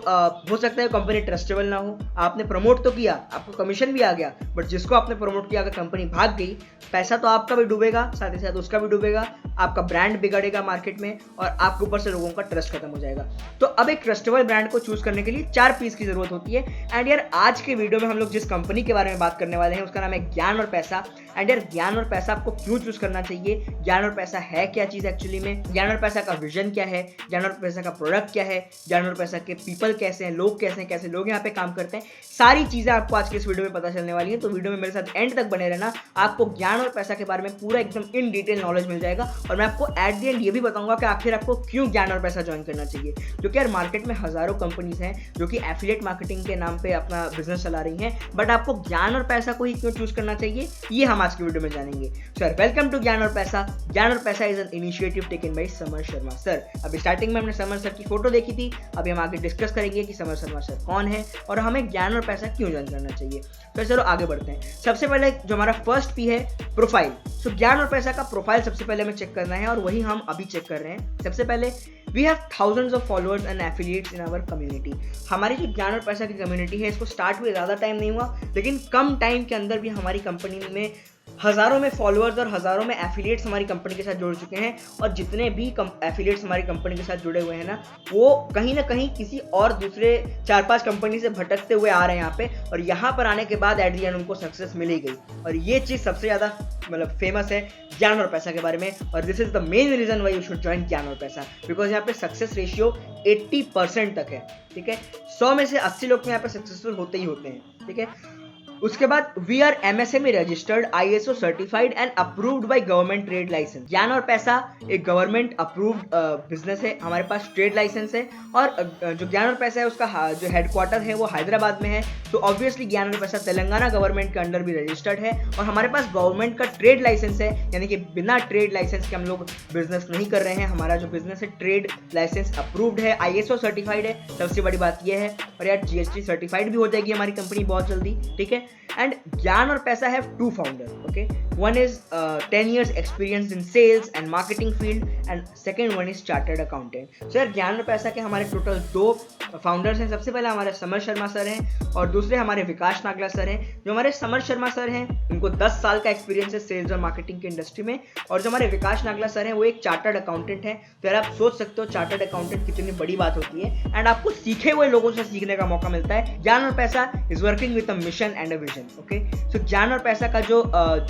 हो सकता है कंपनी ट्रस्टेबल ना हो। आपने प्रमोट तो किया, आपको कमीशन भी आ गया, बट जिसको आपने प्रमोट किया अगर कंपनी भाग गई, पैसा तो आपका भी डूबेगा, साथ ही साथ उसका भी डूबेगा, आपका ब्रांड बिगड़ेगा मार्केट में और आपके ऊपर से लोगों का ट्रस्ट खत्म हो जाएगा। तो अब एक ट्रस्टेबल ब्रांड को चूज करने के लिए 4 P's की जरूरत होती है। एंड यार आज के वीडियो में हम लोग जिस कंपनी के बारे में बात करने वाले हैं उसका नाम है ज्ञान और पैसा। एंड यार ज्ञान और पैसा आपको क्यों चूज करना चाहिए, ज्ञान और पैसा है क्या चीज एक्चुअली में, ज्ञान और पैसा का विजन क्या है, ज्ञान और पैसा का प्रोडक्ट क्या है, ज्ञान और पैसा के पीपल कैसे हैं, लोग कैसे हैं, कैसे लोग यहाँ पे काम करते हैं, सारी चीजें आपको आज के इस वीडियो में पता चलने वाली है। तो वीडियो में मेरे साथ एंड तक बने रहना, आपको ज्ञान और पैसा के बारे में पूरा एकदम इन डिटेल नॉलेज मिल जाएगा। और मैं आपको एट द एंड ये भी बताऊंगा कि आखिर आपको क्यों ज्ञान और पैसा ज्वाइन करना चाहिए, क्योंकि यार मार्केट में हजारों कंपनीज हैं जो कि एफिलिएट मार्केटिंग के नाम पे अपना बिजनेस चला रही हैं, बट आपको ज्ञान और पैसा को ही क्यों चूज करना चाहिए ये हम आज की वीडियो में जानेंगे। सर वेलकम टू ज्ञान और पैसा। Gyan aur Paisa is an initiative taken by summer Sharma sir. अभी स्टार्टिंग में हमने समर सर की फोटो देखी थी, अभी हम आगे डिस्कस करेंगे कि समर शर्मा सर कौन है और हमें ज्ञान और पैसा क्यों ज्वाइन करना चाहिए। तो चलो आगे बढ़ते हैं। सबसे पहले जो हमारा फर्स्ट P है प्रोफाइल। सो ज्ञान और पैसा का प्रोफाइल सबसे पहले हमें चेक करना है और वही हम अभी चेक कर रहे हैं। सबसे पहले we have thousands of followers and affiliates in our community. हमारी जो ज्ञान और पैसा की कम्युनिटी है इसको स्टार्ट हुए ज़्यादा टाइम नहीं हुआ, लेकिन कम टाइम के अंदर भी हमारी कंपनी में हजारों में फॉलोअर्स और हजारों में एफिलिएट्स हमारी कंपनी के साथ जुड़ चुके हैं। और जितने भी एफिलिएट्स हमारी कंपनी के साथ जुड़े हुए हैं ना, वो कहीं ना कहीं किसी और दूसरे 4-5 कंपनी से भटकते हुए आ रहे हैं यहाँ पे, और यहाँ पर आने के बाद एट द एंड उनको सक्सेस मिल ही गई। और ये चीज़ सबसे ज़्यादा मतलब फेमस है ज्ञान और पैसा के बारे में, और this is the main reason why you should join Gyan aur पैसा, बिकॉज यहाँ पे सक्सेस रेशियो 80% तक है। ठीक है, 100 में से 80 लोग यहाँ पे सक्सेसफुल होते ही होते हैं। ठीक है, उसके बाद we are MSME registered, ISO certified and approved by government trade license. Gyan aur पैसा एक गवर्नमेंट अप्रूव्ड बिजनेस है, हमारे पास ट्रेड लाइसेंस है, और जो ज्ञान और पैसा है उसका जो हेडक्वार्टर है वो हैदराबाद में है। तो ऑब्वियसली ज्ञान और पैसा तेलंगाना गवर्नमेंट के अंडर भी रजिस्टर्ड है, और हमारे पास गवर्नमेंट का ट्रेड लाइसेंस है, यानी कि बिना ट्रेड लाइसेंस के हम लोग बिजनेस नहीं कर रहे हैं। हमारा जो बिजनेस है ट्रेड लाइसेंस अप्रूव्ड है, ISO सर्टिफाइड है, सबसे बड़ी बात यह है। और यार GST सर्टिफाइड भी हो जाएगी हमारी कंपनी बहुत जल्दी। ठीक है, एंड ज्ञान और पैसा have 2 founder. Okay, one is 10 years experience in sales and marketing field and second one is chartered accountant. So यार ज्ञान और पैसा के हमारे टोटल 2 फाउंडर्स हैं। सबसे पहले हमारे समर शर्मा सर हैं और दूसरे हमारे विकास नागला सर हैं। जो हमारे समर शर्मा सर हैं उनको 10 साल का एक्सपीरियंस है सेल्स और मार्केटिंग की इंडस्ट्री में, और जो हमारे विकास नागला सर हैं वो एक चार्टर्ड अकाउंटेंट हैं। तो यार आप सोच सकते हो चार्टर्ड अकाउंटेंट कितनी बड़ी बात होती है, एंड आपको सीखे हुए लोगों से सीखने का मौका मिलता है। Gyan aur Paisa is working with a mission and a vision. Okay, so Gyan aur पैसा का जो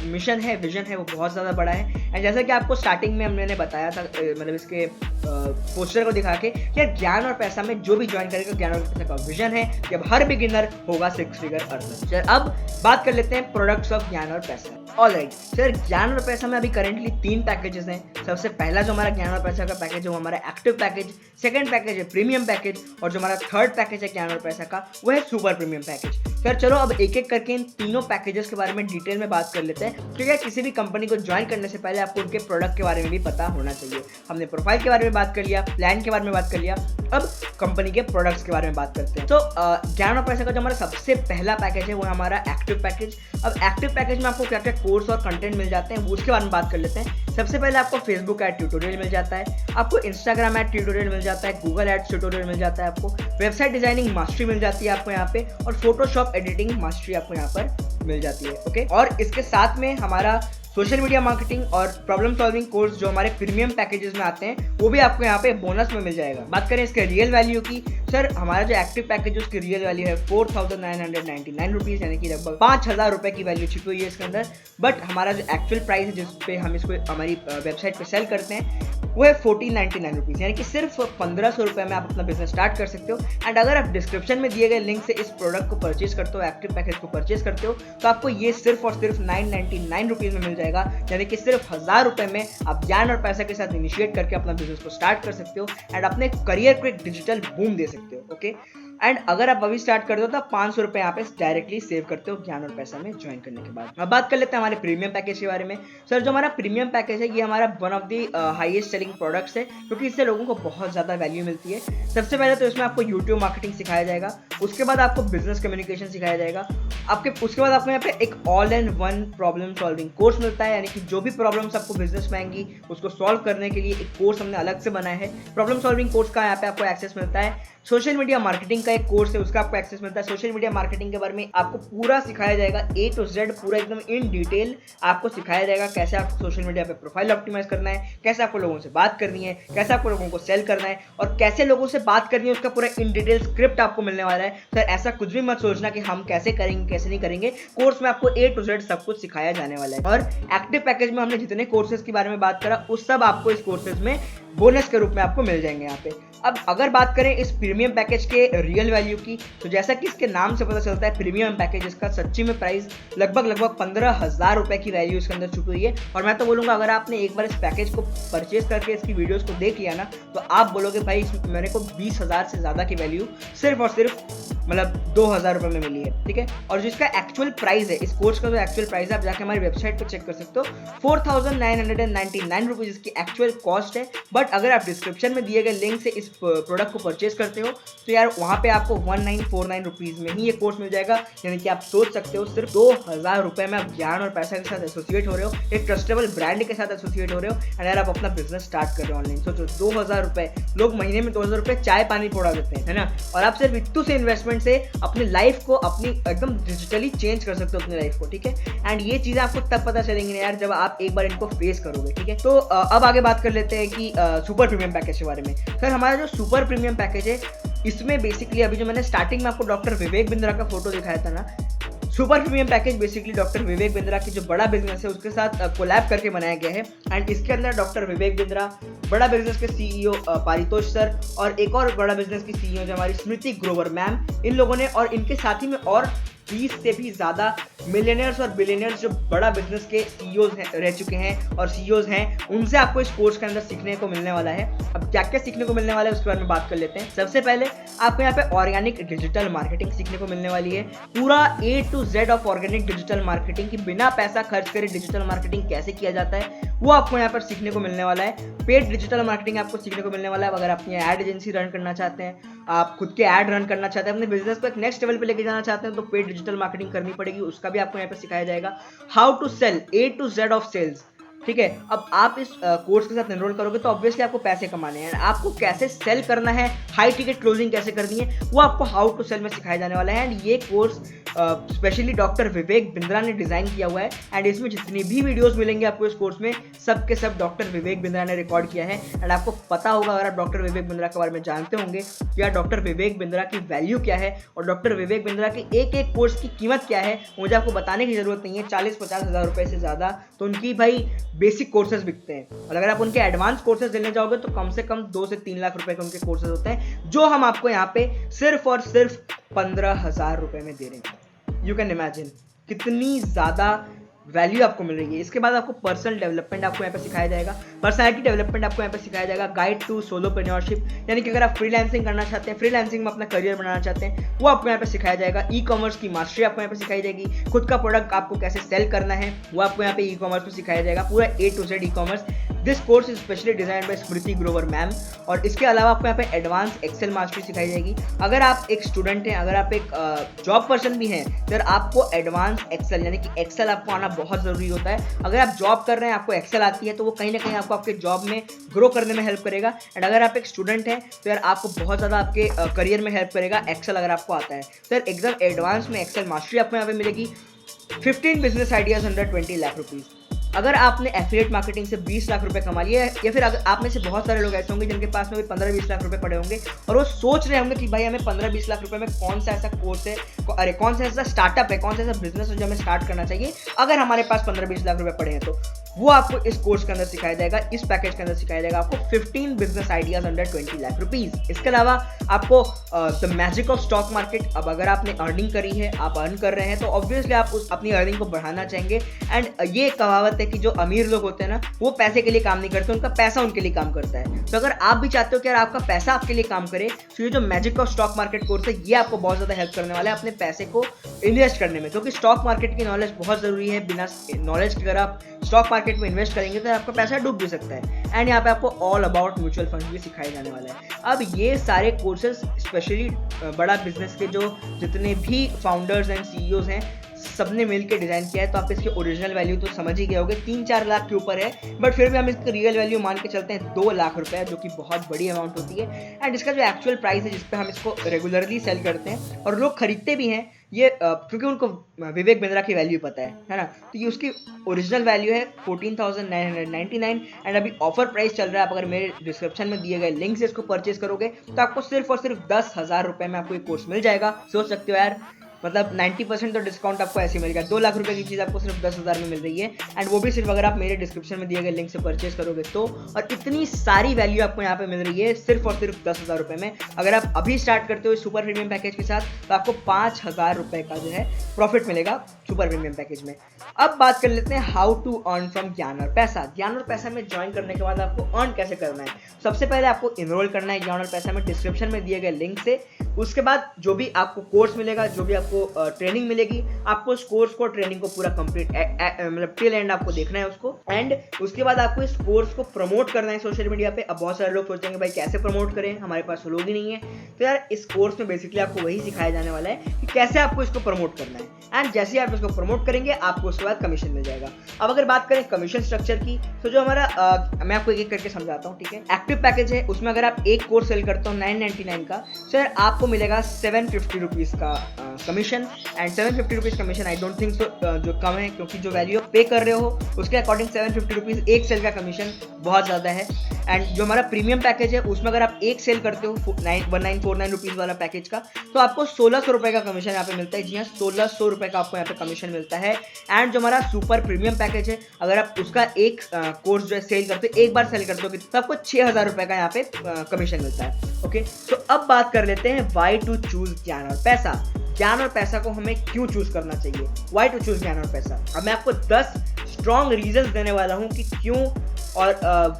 मिशन है, विजन है, वो बहुत ज़्यादा बड़ा है। एंड जैसा कि आपको स्टार्टिंग में मैंने बताया था, मतलब इसके पोस्टर को दिखा के, कि ज्ञान और पैसा में जो भी ज्वाइन करेगा, ज्ञान और पैसा का विजन है कि अब हर बिगिनर होगा 6 फिगर अर्नर। सर अब बात कर लेते हैं प्रोडक्ट्स ऑफ ज्ञान और पैसा। ऑलराइट सर, ज्ञान और पैसा में अभी करेंटली 3 पैकेजेस हैं। सबसे पहला जो हमारा ज्ञान और पैसा का पैकेज है वो हमारा एक्टिव पैकेज, सेकंड पैकेज है प्रीमियम पैकेज, और जो हमारा थर्ड पैकेज है ज्ञान और पैसा का वो है सुपर प्रीमियम पैकेज। सर चलो अब एक एक करके इन तीनों पैकेजेस के बारे में डिटेल में बात कर लेते हैं, क्योंकि किसी भी कंपनी को ज्वाइन करने से पहले आपको उनके प्रोडक्ट के बारे में भी पता होना चाहिए। हमने प्रोफाइल के बारे में बात कर लिया, प्लान के बारे में बात कर लिया, अब कंपनी के प्रोडक्ट्स के बारे में बात करते हैं। तो ज्ञान और पैसा का जो हमारा सबसे पहला पैकेज है वो हमारा एक्टिव पैकेज। अब एक्टिव पैकेज में आपको क्या क्या कोर्स और कंटेंट मिल जाते हैं वो उसके बारे में बात कर लेते हैं। सबसे पहले आपको फेसबुक एड ट्यूटोरियल मिल जाता है, आपको इंस्टाग्राम एड ट्यूटोरियल मिल जाता है, गूगल एड्स ट्यूटोरियल मिल जाता है, आपको वेबसाइट डिजाइनिंग मास्टरी मिल जाती है आपको यहाँ पे, और फोटोशॉप एडिटिंग मास्टरी आपको यहाँ पर मिल जाती है। ओके, और इसके साथ में हमारा सोशल मीडिया मार्केटिंग और प्रॉब्लम सॉल्विंग कोर्स जो हमारे प्रीमियम पैकेजेस में आते हैं वो भी आपको यहाँ पे बोनस में मिल जाएगा। बात करें इसके रियल वैल्यू की, सर हमारा जो एक्टिव पैकेज है उसकी रियल वैल्यू है 4,999 रुपीज, यानी कि लगभग 5,000 रुपए की वैल्यू छिपी हुई है इसके अंदर। बट हमारा जो एक्चुअल प्राइस है जिस पे हम इसको हमारी वेबसाइट पे सेल करते हैं वो है 1499 रुपीज, यानी कि सिर्फ 1500 रुपए में आप अपना बिजनेस स्टार्ट कर सकते हो। एंड अगर आप डिस्क्रिप्शन में दिए गए लिंक से इस प्रोडक्ट को परचेज करते हो, एक्टिव पैकेज को परचेज करते हो, तो आपको ये सिर्फ और सिर्फ 999 रुपीज में मिल जाएगा, यानी कि सिर्फ 1000 रुपए में आप ज्ञान और पैसा के साथ इनिशिएट करके अपना बिजनेस को स्टार्ट कर सकते हो एंड अपने करियर को एक डिजिटल बूम दे सकते हो। ओके, एंड अगर आप अभी स्टार्ट कर दो तो 500 रुपए यहाँ पे डायरेक्टली सेव करते हो ज्ञान और पैसा में ज्वाइन करने के बाद। अब बात कर लेते हैं हमारे प्रीमियम पैकेज के बारे में। सर जो हमारा प्रीमियम पैकेज है ये हमारा one of the highest selling products है, क्योंकि इससे लोगों को बहुत ज्यादा वैल्यू मिलती है। सबसे पहले तो इसमें आपको यूट्यूब मार्केटिंग सिखाया जाएगा, उसके बाद आपको बिजनेस कम्युनिकेशन सिखाया जाएगा, उसके बाद आपको यहाँ पे एक all in one problem solving course मिलता है, यानी कि जो भी प्रॉब्लम्स आपको बिजनेस में आएंगी उसको सॉल्व करने के लिए एक कोर्स हमने अलग से बनाया है। प्रॉब्लम सॉल्विंग कोर्स का यहाँ पे आपको एक्सेस मिलता है। सोशल मीडिया मार्केटिंग का एक कोर्स है, उसका आपको एक्सेस मिलता है। सोशल मीडिया मार्केटिंग के बारे में आपको पूरा सिखाया जाएगा, A to Z पूरा एकदम इन डिटेल आपको सिखाया जाएगा कैसे आपको सोशल मीडिया पे प्रोफाइल ऑप्टिमाइज करना है, कैसे आपको लोगों से बात करनी है, कैसे आपको लोगों को सेल करना है और कैसे लोगों से बात करनी है, उसका पूरा इन डिटेल स्क्रिप्ट आपको मिलने वाला है। सर ऐसा कुछ भी मत सोचना कि हम कैसे करेंगे कैसे नहीं करेंगे, कोर्स में आपको A to Z सब कुछ सिखाया जाने वाला है। और एक्टिव पैकेज में हमने जितने कोर्सेज के बारे में बात करा उस सब आपको इस कोर्सेज में बोनस के रूप में आपको मिल जाएंगे यहाँ पे। अब अगर बात करें इस प्रीमियम पैकेज के रियल वैल्यू की, तो जैसा कि इसके नाम से पता चलता है प्रीमियम पैकेज, इसका सच्ची में प्राइस लगभग 15,000 रुपए की वैल्यू इसके अंदर छुपी हुई है। और मैं तो बोलूँगा अगर आपने एक बार इस पैकेज को परचेज करके इसकी वीडियोस को देख लिया ना तो आप बोलोगे भाई मेरे को 20,000 से ज़्यादा की वैल्यू सिर्फ और सिर्फ मतलब 2,000 रुपए में मिली है। ठीक है, और जिसका एक्चुअल प्राइस है इस कोर्स का जो एक्चुअल प्राइस है आप जाके हमारी वेबसाइट पर चेक कर सकते हो, 4,999 रुपीज इसकी एक्चुअल कॉस्ट है। बट अगर आप डिस्क्रिप्शन में दिए गए लिंक से इस प्रोडक्ट को परचेज करते हो तो यार वहाँ पे आपको 1949 रुपीज में ही ये कोर्स मिल जाएगा, यानी कि आप सोच सकते हो सिर्फ 2,000 रुपए में आप ज्ञान और पैसा के साथ एसोसिएट हो रहे हो, एक ट्रस्टेबल ब्रांड के साथ एसोसिएट हो रहे हो एंड यार आप अपना बिजनेस स्टार्ट कर रहे हो ऑनलाइन। सोचो 2,000 रुपए, लोग महीने में 2,000 रुपए चाय पानी पड़ा देते हैं, है ना, और आप सिर्फ इतू से इन्वेस्टमेंट से अपनी लाइफ को अपनी एकदम डिजिटली चेंज कर सकते हो अपनी लाइफ को। ठीक है, एंड ये चीजें आपको तब पता चलेंगी यार जब आप एक बार इनको फेस करोगे। ठीक है, तो अब आगे बात कर लेते हैं कि सुपर प्रीमियम पैकेज के बारे में। सर हमारा जो सुपर प्रीमियम पैकेज है इसमें बेसिकली अभी जो मैंने स्टार्टिंग में आपको डॉक्टर विवेक बिंद्रा का फोटो दिखाया था ना, super premium package basically doctor Vivek Bindra की जो बड़ा बिजनेस है उसके साथ कोलैब करके बनाया गया है। एंड इसके अंदर डॉक्टर विवेक बिंद्रा, बड़ा बिजनेस के सीईओ पारितोष सर और एक और बड़ा बिजनेस की सीईओ जो हमारी स्मृति ग्रोवर मैम, इन लोगों ने और इनके साथ ही में और 20 से भी ज़्यादा मिलियनर्स और बिलियनर्स जो बड़ा बिजनेस के सीईओज रह चुके हैं और सीईओज हैं, उनसे आपको इस कोर्स के अंदर सीखने को मिलने वाला है। अब क्या क्या सीखने को मिलने वाला है उसके बारे में बात कर लेते हैं। सबसे पहले आपको यहाँ पे ऑर्गेनिक डिजिटल मार्केटिंग सीखने को मिलने वाली है, पूरा A to Z of organic digital marketing की बिना पैसा खर्च करे डिजिटल मार्केटिंग कैसे किया जाता है वो आपको यहाँ पर सीखने को मिलने वाला है। पेड डिजिटल मार्केटिंग आपको सीखने को मिलने वाला है। अगर आप अपनी एड एजेंसी रन करना चाहते हैं, आप खुद के ऐड रन करना चाहते हैं, अपने बिजनेस को एक नेक्स्ट लेवल पे लेके जाना चाहते हैं तो पेड डिजिटल मार्केटिंग करनी पड़ेगी, उसका भी आपको यहाँ पे सिखाया जाएगा। How to sell A to Z of sales. ठीक है, अब आप इस कोर्स के साथ एनरोल करोगे तो ऑब्वियसली आपको पैसे कमाने हैं, आपको कैसे सेल करना है, हाई टिकट क्लोजिंग कैसे करनी है वो आपको हाउ टू सेल में सिखाया जाने वाला है। एंड ये course specially doctor Vivek Bindra ने डिजाइन किया हुआ है एंड इसमें जितनी भी वीडियोस मिलेंगे आपको इस कोर्स में सब के सब डॉक्टर विवेक बिंद्रा ने रिकॉर्ड किया है। एंड आपको पता होगा अगर आप डॉक्टर विवेक बिंद्रा के बारे में जानते होंगे कि यार डॉक्टर विवेक बिंद्रा की वैल्यू क्या है और डॉक्टर विवेक बिंद्रा के एक एक कोर्स की कीमत क्या है, मुझे आपको बताने की जरूरत नहीं है। 40-50 हज़ार रुपए से ज़्यादा तो उनकी भाई बेसिक कोर्सेज बिकते हैं और अगर आप उनके एडवांस कोर्सेज लेने जाओगे तो कम से कम 2 से 3 लाख रुपए के उनके कोर्सेज होते हैं, जो हम आपको यहाँ पे सिर्फ और सिर्फ 15,000 रुपए में दे रहे हैं। यू कैन इमेजिन कितनी ज़्यादा वैल्यू आपको मिल रही है। इसके बाद आपको पर्सनल डेवलपमेंट आपको यहाँ पे सिखाया जाएगा, पर्सनैलिटी डेवलपमेंट आपको यहाँ पे सिखाया जाएगा, गाइड टू सोलोप्रेन्योरशिप, यानी कि अगर आप फ्रीलांसिंग करना चाहते हैं, फ्रीलांसिंग में अपना करियर बनाना चाहते हैं, वो आपको यहाँ पे सिखाया जाएगा। ई कॉमर्स की मास्टरी आपको यहाँ पे सिखाई जाएगी, खुद का प्रोडक्ट आपको कैसे सेल करना है वो आपको यहाँ पे ई कॉमर्स में सिखाया जाएगा, पूरा A to Z e commerce. This course is specially designed by Smriti Grover ma'am. और इसके अलावा आपको यहाँ पे एडवांस एक्सेल मास्टरी सिखाई जाएगी। अगर आप एक स्टूडेंट हैं, अगर आप एक जॉब पर्सन भी हैं, तो आपको एडवांस एक्सेल यानी कि एक्सेल आपको आना बहुत जरूरी होता है। अगर आप जॉब कर रहे हैं, आपको एक्सेल आती है, तो वो कहीं ना कहीं आपको आपके जॉब में ग्रो करने में हेल्प करेगा। एंड अगर आप एक स्टूडेंट हैं तो यार आपको बहुत ज़्यादा आपके करियर में हेल्प करेगा एक्सेल अगर आपको आता है। तो यार एकदम एडवांस में एक्सेल मास्टरी आपको यहाँ पे मिलेगी। 15 business ideas under 20 lakh rupees. अगर आपने एफिलिएट मार्केटिंग से 20 लाख रुपए कमा लिए, या फिर अगर आप में से बहुत सारे लोग ऐसे होंगे जिनके पास में भी 15-20 लाख रुपए पड़े होंगे और वो सोच रहे होंगे कि भाई हमें 15-20 लाख रुपए में कौन सा ऐसा कोर्स है, अरे कौन सा ऐसा स्टार्टअप है, कौन सा ऐसा बिजनेस है जो हमें स्टार्ट करना चाहिए अगर हमारे पास 15-20 लाख रुपए पड़े हैं, तो वो आपको इस कोर्स के अंदर सिखाया जाएगा, इस पैकेज के अंदर सिखाया जाएगा आपको 15 business ideas under 20 lakh rupees. इसके अलावा आपको the magic of stock market, अब अगर आपने अर्निंग करी है, आप अर्न कर रहे हैं, तो ऑब्वियसली आप उस अपनी अर्निंग को बढ़ाना चाहेंगे। एंड ये कहावत है कि जो अमीर लोग होते हैं ना, वो पैसे के लिए काम नहीं करते, उनका पैसा उनके लिए काम करता है। तो अगर आप भी चाहते हो कि यार आपका पैसा आपके लिए काम करे, तो ये जो magic of stock market course है, ये आपको बहुत ज्यादा हेल्प करने वाला है अपने पैसे को इन्वेस्ट करने में, क्योंकि स्टॉक मार्केट की नॉलेज बहुत जरूरी है। बिना नॉलेज के अगर आप स्टॉक मार्केट में इन्वेस्ट करेंगे तो आपका पैसा डूब भी सकता है। एंड यहाँ पे आपको ऑल अबाउट म्यूचुअल फंड भी सिखाया जाने वाला है। अब ये सारे कोर्सेज स्पेशली बड़ा बिजनेस के जो जितने भी फाउंडर्स एंड सीईओज हैं, सबने मिलकर डिजाइन किया है। तो आप इसकी ओरिजिनल वैल्यू तो समझ ही गए होगे, 3-4 लाख के ऊपर है, बट फिर भी हम इसकी रियल वैल्यू मान के चलते हैं 2 लाख रुपए, जो कि बहुत बड़ी अमाउंट होती है। एंड इसका जो एक्चुअल प्राइस है जिसपे हम इसको रेगुलरली सेल करते हैं और लोग खरीदते भी हैं, ये क्योंकि उनको विवेक बिंद्रा की वैल्यू पता है ना, तो ये उसकी ओरिजिनल वैल्यू है 14,999। एंड अभी ऑफर प्राइस चल रहा है। आप अगर मेरे डिस्क्रिप्शन में दिए गए लिंक से इसको परचेज करोगे तो आपको सिर्फ और सिर्फ 10,000 रुपए में आपको ये कोर्स मिल जाएगा। सोच सकते हो यार, मतलब 90% तो डिस्काउंट आपको ऐसे मिलेगा। 2 लाख रुपए की चीज़ आपको सिर्फ 10,000 में मिल रही है, एंड वो भी सिर्फ अगर आप मेरे डिस्क्रिप्शन में दिए गए लिंक से परचेज करोगे तो। और इतनी सारी वैल्यू आपको यहाँ पे मिल रही है सिर्फ और सिर्फ 10,000 रुपए में। अगर आप अभी स्टार्ट करते हो सुपर प्रीमियम पैकेज के साथ, तो आपको 5,000 रुपए का जो है प्रॉफिट मिलेगा सुपर प्रीमियम पैकेज में। अब बात कर लेते हैं हाउ टू अर्न फ्रॉम ज्ञान और पैसा। ज्ञान और पैसा में ज्वाइन करने के बाद आपको अर्न कैसे करना है। सबसे पहले आपको इनरोल करना है ज्ञान और पैसा में डिस्क्रिप्शन में दिए गए लिंक से। उसके बाद जो भी आपको कोर्स मिलेगा, जो भी आपको ट्रेनिंग मिलेगी, आपको उस कोर्स को ट्रेनिंग को पूरा कंप्लीट मतलब टिल एंड आपको देखना है उसको। एंड उसके बाद आपको इस कोर्स को प्रमोट करना है सोशल मीडिया पे। अब बहुत सारे लोग सोचेंगे भाई कैसे प्रमोट करें, हमारे पास लोग ही नहीं है। तो यार इस कोर्स में बेसिकली आपको वही सिखाया जाने वाला है कि कैसे आपको इसको प्रमोट करना है। एंड जैसे आप इसको प्रमोट करेंगे आपको उसके बाद कमीशन मिल जाएगा। अब अगर बात करें कमीशन स्ट्रक्चर की, तो जो हमारा मैं आपको एक एक करके समझाता हूँ, ठीक है। एक्टिव पैकेज है, उसमें अगर आप एक कोर्स सेल करते हो 999 का, सर आपको मिलेगा 750 रुपीज का commission. And 750 rupees commission I don't think so जो कम है, क्योंकि जो वैल्यू आप पे कर रहे हो उसके अकॉर्डिंग 750 रुपीज एक सेल का कमीशन बहुत ज़्यादा है। एंड जो हमारा प्रीमियम पैकेज है उसमें अगर आप एक सेल करते हो 1949 रुपीज़ वाला पैकेज का, तो आपको 1600 रुपये का कमीशन यहाँ पे मिलता है। जी हाँ, 1600 रुपये का आपको यहाँ पे कमीशन मिलता है। एंड जो हमारा सुपर प्रीमियम पैकेज है, अगर आप उसका एक कोर्स जो है सेल करते हो, एक बार सेल करते हो, तो आपको 6,000 रुपये का यहाँ पे कमीशन मिलता है। ओके, तो अब बात कर लेते हैं वाई टू चूज ज्ञान और पैसा। ज्ञान और पैसा को हमें क्यों चूज करना चाहिए, वाई टू चूज ज्ञान और पैसा। अब मैं आपको 10 स्ट्रॉन्ग रीजंस देने वाला हूँ कि क्यों और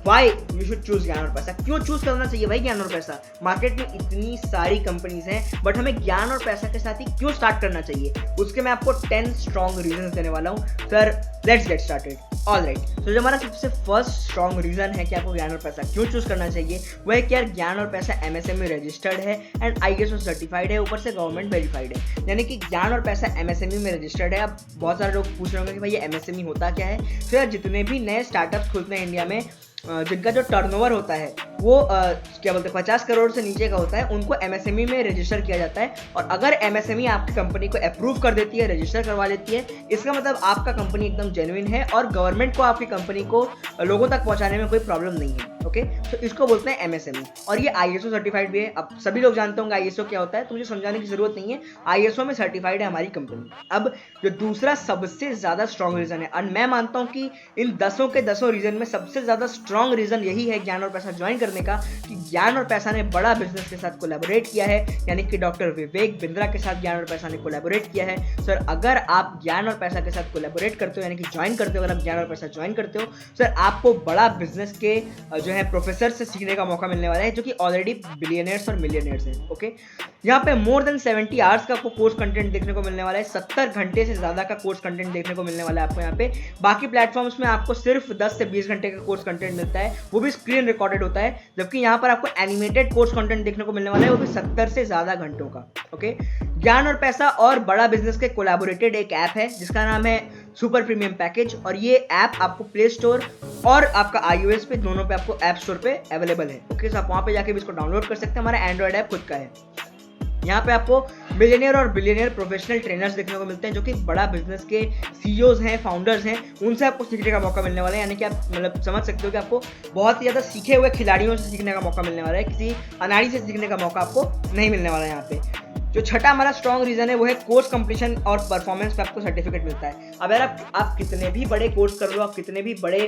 वाई यू शुड चूज ज्ञान और पैसा। क्यों चूज करना चाहिए भाई ज्ञान और पैसा। मार्केट में इतनी सारी कंपनीज हैं, बट हमें ज्ञान और पैसा के साथ ही क्यों स्टार्ट करना चाहिए, उसके मैं आपको 10 स्ट्रॉन्ग रीजंस देने वाला हूँ। Sir let's get started. Alright, तो जो हमारा सबसे फर्स्ट स्ट्रॉन्ग रीजन है कि आपको ज्ञान और पैसा क्यों चूज करना चाहिए, वह है कि यार ज्ञान और पैसा MSME रजिस्टर्ड है एंड ISO सर्टिफाइड है, ऊपर से गवर्नमेंट वेरीफाइड है। यानी कि ज्ञान और पैसा MSME में रजिस्टर्ड है। अब बहुत सारे लोग पूछ रहे होंगे कि भाई ये MSME होता क्या है। तो यार जितने भी नए स्टार्टअप्स खुलते हैं इंडिया में, जिनका जो टर्नओवर होता है वो क्या बोलते हैं 50 करोड़ से नीचे का होता है, उनको MSME में रजिस्टर किया जाता है। और अगर MSME आपकी कंपनी को अप्रूव कर देती है, रजिस्टर करवा लेती है, इसका मतलब आपका कंपनी एकदम जेन्युइन है और गवर्नमेंट को आपकी कंपनी को लोगों तक पहुंचाने में कोई प्रॉब्लम नहीं है। ओके, तो इसको बोलते हैं MSME और ये ISO सर्टिफाइड भी है। अब सभी लोग जानते होंगे ISO क्या होता है, तो मुझे समझाने की जरूरत नहीं है, ISO में सर्टिफाइड है हमारी कंपनी। अब जो दूसरा सबसे ज्यादा स्ट्रॉन्ग रीजन है, और मैं मानता हूं कि इन 10 के 10 रीजन में सबसे ज्यादा स्ट्रॉन्ग रीजन यही है ज्ञान और पैसा ज्वाइन करने का, कि ज्ञान और पैसा ने बड़ा बिजनेस के साथ कोलैबोरेट किया है, यानी कि डॉक्टर विवेक बिंद्रा के साथ ज्ञान और पैसा ने कोलैबोरेट किया है। सर अगर आप ज्ञान और पैसा के साथ कोलैबोरेट करते हो, यानी कि ज्वाइन करते हो, अगर आप ज्ञान और पैसा ज्वाइन करते हो, सर आपको बड़ा बिजनेस के जो है प्रोफेसर से सीखने का मौका मिलने वाला है, जो कि ऑलरेडी बिलियनर्स और मिलियनर्स हैं। ओके, यहाँ पे मोर देन 70 आवर्स का आपको कोर्स कंटेंट देखने को मिलने वाला है, 70 घंटे से ज्यादा का कोर्स कंटेंट देखने को मिलने वाला है आपको यहाँ पे। बाकी प्लेटफॉर्म्स में आपको सिर्फ 10 से 20 घंटे का कोर्स कंटेंट मिलता है, वो भी स्क्रीन रिकॉर्डेड होता है, जबकि यहाँ पर आपको एनिमेटेड कोर्स कंटेंट देखने को मिलने वाला है, वो भी 70 से ज्यादा घंटों का। ओके, ज्ञान और पैसा और बड़ा बिजनेस के कोलैबोरेटेड एक ऐप है जिसका नाम है सुपर प्रीमियम पैकेज, और ये ऐप आपको प्ले स्टोर और आपका iOS पे दोनों पे आपको ऐप स्टोर पे अवेलेबल है। ओके, तो आप वहाँ पे जाके भी इसको डाउनलोड कर सकते हैं, हमारा एंड्रॉइड ऐप खुद का है। यहाँ पे आपको मिलियनियर और बिलियनियर प्रोफेशनल ट्रेनर्स देखने को मिलते हैं जो कि बड़ा बिजनेस के सीईओज हैं, फाउंडर्स हैं, उनसे आपको सीखने का मौका मिलने वाला है। यानी कि आप मतलब समझ सकते हो कि आपको बहुत ही ज़्यादा सीखे हुए खिलाड़ियों से सीखने का मौका मिलने वाला है, किसी अनाड़ी से सीखने का मौका आपको नहीं मिलने वाला है यहाँ पे। जो छठा हमारा स्ट्रॉन्ग रीजन है वो है कोर्स कंप्लीशन और परफॉर्मेंस पे आपको सर्टिफिकेट मिलता है। अब यार आप कितने भी बड़े कोर्स कर लो, आप कितने भी बड़े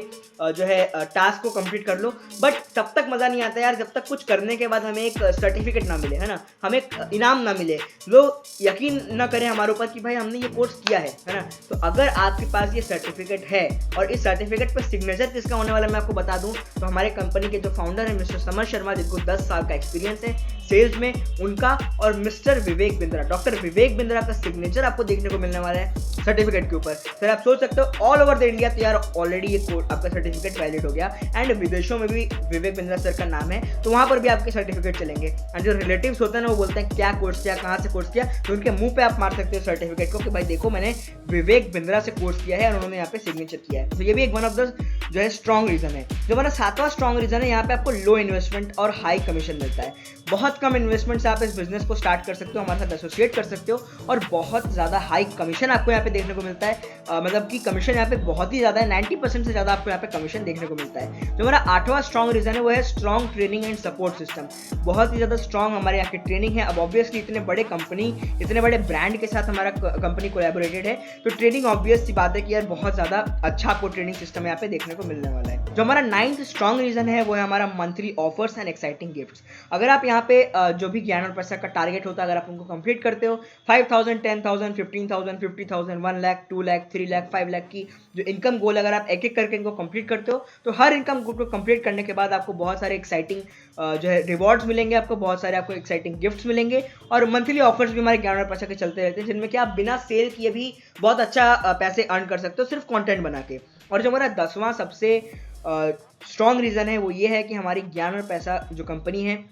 जो है टास्क को कंप्लीट कर लो, बट तब तक मज़ा नहीं आता यार जब तक कुछ करने के बाद हमें एक सर्टिफिकेट ना मिले, है ना, हमें एक इनाम ना मिले, लोग यकीन ना करें हमारे ऊपर कि भाई हमने ये कोर्स किया है ना। तो अगर आपके पास ये सर्टिफिकेट है और इस सर्टिफिकेट पर सिग्नेचर किसका होने वाला है मैं आपको बता दूं, तो हमारे कंपनी के जो फाउंडर है मिस्टर समर शर्मा, जिनको 10 साल का एक्सपीरियंस है सेल्स में, उनका और मिस्टर विवेक बिंद्रा, डॉक्टर विवेक बिंद्रा का सिग्नेचर आपको देखने को मिलने वाला है सर्टिफिकेट के ऊपर। सर आप सोच सकते हो ऑल ओवर द इंडिया तो यार ऑलरेडी ये आपका सर्टिफिकेट वैलिड हो गया, एंड विदेशों में भी विवेक बिंद्रा सर का नाम है, तो वहां पर भी आपके सर्टिफिकेट चलेंगे। एंड जो रिलेटिव्स होते हैं ना वो बोलते हैं क्या कोर्स किया, कहाँ से कोर्स किया, तो उनके मुंह पे आप मार सकते हो सर्टिफिकेट को कि भाई देखो मैंने विवेक बिंद्रा से कोर्स किया है और उन्होंने यहाँ पे सिग्नेचर किया है। तो ये भी एक वन ऑफ द जो है स्ट्रॉन्ग रीजन है। जो हमारा 7वां स्ट्रॉन्ग रीजन है, यहाँ पे आपको लो इन्वेस्टमेंट और हाई कमीशन मिलता है। बहुत कम इन्वेस्टमेंट से आप इस बिजनेस को स्टार्ट कर सकते हो, हमारे साथ एसोसिएट कर सकते हो, और बहुत ज़्यादा हाई कमीशन आपको यहाँ पे देखने को मिलता है। मतलब कि कमीशन यहाँ पे बहुत ही ज़्यादा है, 90% से ज़्यादा आपको यहाँ पे कमीशन देखने को मिलता है। जो हमारा 8वां स्ट्रॉन्ग रीजन है वो है strong training and support system. बहुत ही ज़्यादा स्ट्रॉन्ग हमारे यहाँ की ट्रेनिंग है। अब ऑब्वियसली इतने बड़े कंपनी, इतने बड़े ब्रांड के साथ हमारा कंपनी कोलैबोरेटेड है, तो ट्रेनिंग ऑब्वियस सी बात है कि यार बहुत ज़्यादा अच्छा आपको ट्रेनिंग सिस्टम यहाँ पे देखने को मिलने वाला है। जो हमारा 9th स्ट्रॉन्ग रीजन है वो है हमारा monthly offers and exciting gifts. अगर आप यहाँ पे जो भी ज्ञान और पैसा का टारगेट होता है अगर आप उनको कंप्लीट करते हो, 5,000, 10,000, 15,000, 50,000, 1 लाख, 2 लाख, 3 लाख, 5 लाख की जो इनकम गोल अगर आप एक एक करके इनको कंप्लीट करते हो, तो हर इनकम गोल को कंप्लीट करने के बाद आपको बहुत सारे एक्साइटिंग जो है रिवॉर्ड्स मिलेंगे, आपको बहुत सारे आपको एक्साइटिंग गिफ्ट्स मिलेंगे, और मंथली ऑफर्स भी हमारे ज्ञान और पैसा के चलते रहते हैं, जिनमें कि आप बिना सेल किए भी बहुत अच्छा पैसे अर्न कर सकते हो सिर्फ कंटेंट बना के। और जो हमारा 10वां सबसे स्ट्रॉन्ग रीजन है वो ये है कि हमारी ज्ञान और पैसा जो कंपनी है,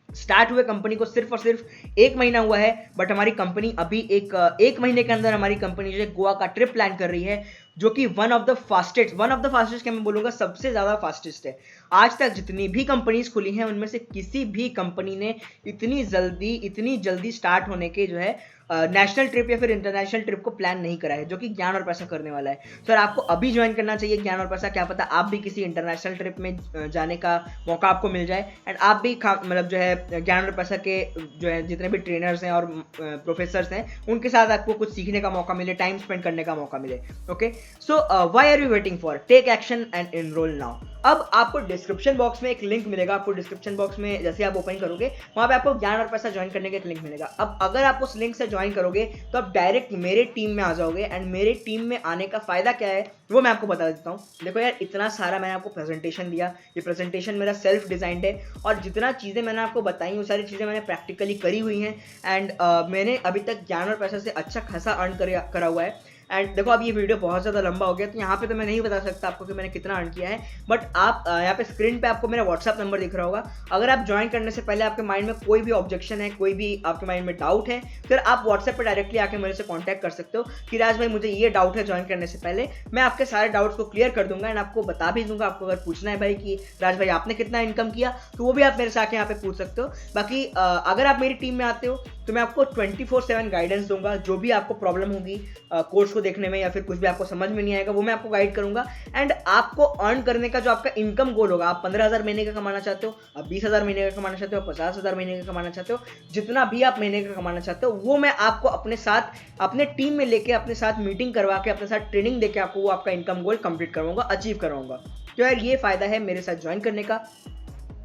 स्टार्ट हुए कंपनी को सिर्फ और सिर्फ 1 महीना हुआ है, बट हमारी कंपनी अभी एक महीने के अंदर हमारी कंपनी जो है गोवा का ट्रिप प्लान कर रही है, जो कि वन ऑफ द फास्टेस्ट क्या मैं बोलूँगा सबसे ज़्यादा फास्टेस्ट है। आज तक जितनी भी कंपनीज खुली हैं उनमें से किसी भी कंपनी ने इतनी जल्दी स्टार्ट होने के जो है नेशनल ट्रिप या फिर इंटरनेशनल ट्रिप को प्लान नहीं करा है, जो कि ज्ञान और पैसा करने वाला है। सर आपको अभी ज्वाइन करना चाहिए ज्ञान और पैसा, क्या पता आप भी किसी इंटरनेशनल ट्रिप में जाने का मौका आपको मिल जाए, एंड आप भी मतलब जो है ज्ञान और पैसा के जो है जितने भी ट्रेनर्स हैं और प्रोफेसर्स हैं उनके साथ आपको कुछ सीखने का मौका मिले, टाइम स्पेंड करने का मौका मिले। Okay, so why are you waiting for, take action and enrol now. अब आपको डिस्क्रिप्शन बॉक्स में एक लिंक मिलेगा, आपको डिस्क्रिप्शन बॉक्स में जैसे आप ओपन करोगे वहां पे आपको ज्ञान और पैसा ज्वाइन करने का एक लिंक मिलेगा। अब अगर आप उस लिंक से ज्वाइन करोगे तो आप डायरेक्ट मेरे टीम में आ जाओगे, एंड मेरे टीम में आने का फायदा क्या है वो मैं आपको बता देता हूँ। देखो यार इतना सारा मैंने आपको प्रेजेंटेशन दिया, ये प्रेजेंटेशन मेरा सेल्फ डिजाइंड है, और जितना चीज़ें मैंने आपको बताई वो सारी चीज़ें मैंने प्रैक्टिकली करी हुई हैं, एंड मैंने अभी तक ज्ञान और पैसा से अच्छा खासा अर्न करा हुआ है। एंड देखो अब ये वीडियो बहुत ज़्यादा लंबा हो गया, तो यहाँ पे तो मैं नहीं बता सकता आपको कि मैंने कितना अर्न किया है, बट आप यहाँ पे स्क्रीन पे आपको मेरा व्हाट्सअप नंबर दिख रहा होगा। अगर आप ज्वाइन करने से पहले आपके माइंड में कोई भी ऑब्जेक्शन है, कोई भी आपके माइंड में डाउट है, फिर आप व्हाट्सएप पे डायरेक्टली आके मेरे से कॉन्टैक्ट कर सकते हो कि राज भाई मुझे ये डाउट है ज्वाइन करने से पहले। मैं आपके सारे डाउट्स को क्लियर कर दूंगा, एंड आपको बता भी दूंगा। आपको अगर पूछना है भाई कि राज भाई आपने कितना इनकम किया, तो वो भी आप मेरे से आके यहाँ पे पूछ सकते हो। बाकी अगर आप मेरी टीम में आते हो तो मैं आपको 24/7 गाइडेंस दूंगा। जो भी आपको प्रॉब्लम होगी कोर्स को देखने में या फिर कुछ भी आपको समझ में नहीं आएगा वो मैं आपको गाइड करूंगा, एंड आपको अर्न करने का जो आपका इनकम गोल होगा, आप 15,000 महीने का कमाना चाहते हो, आप 20,000 महीने का कमाना चाहते हो, 50,000 महीने का कमाना चाहते हो, जितना भी आप महीने का कमाना चाहते हो वो मैं आपको अपने साथ अपने टीम में लेके अपने साथ मीटिंग करवा के अपने साथ ट्रेनिंग देके आपको वो आपका इनकम गोल कंप्लीट करवाऊंगा, अचीव करवाऊंगा। तो यार ये फायदा है मेरे साथ ज्वाइन करने का।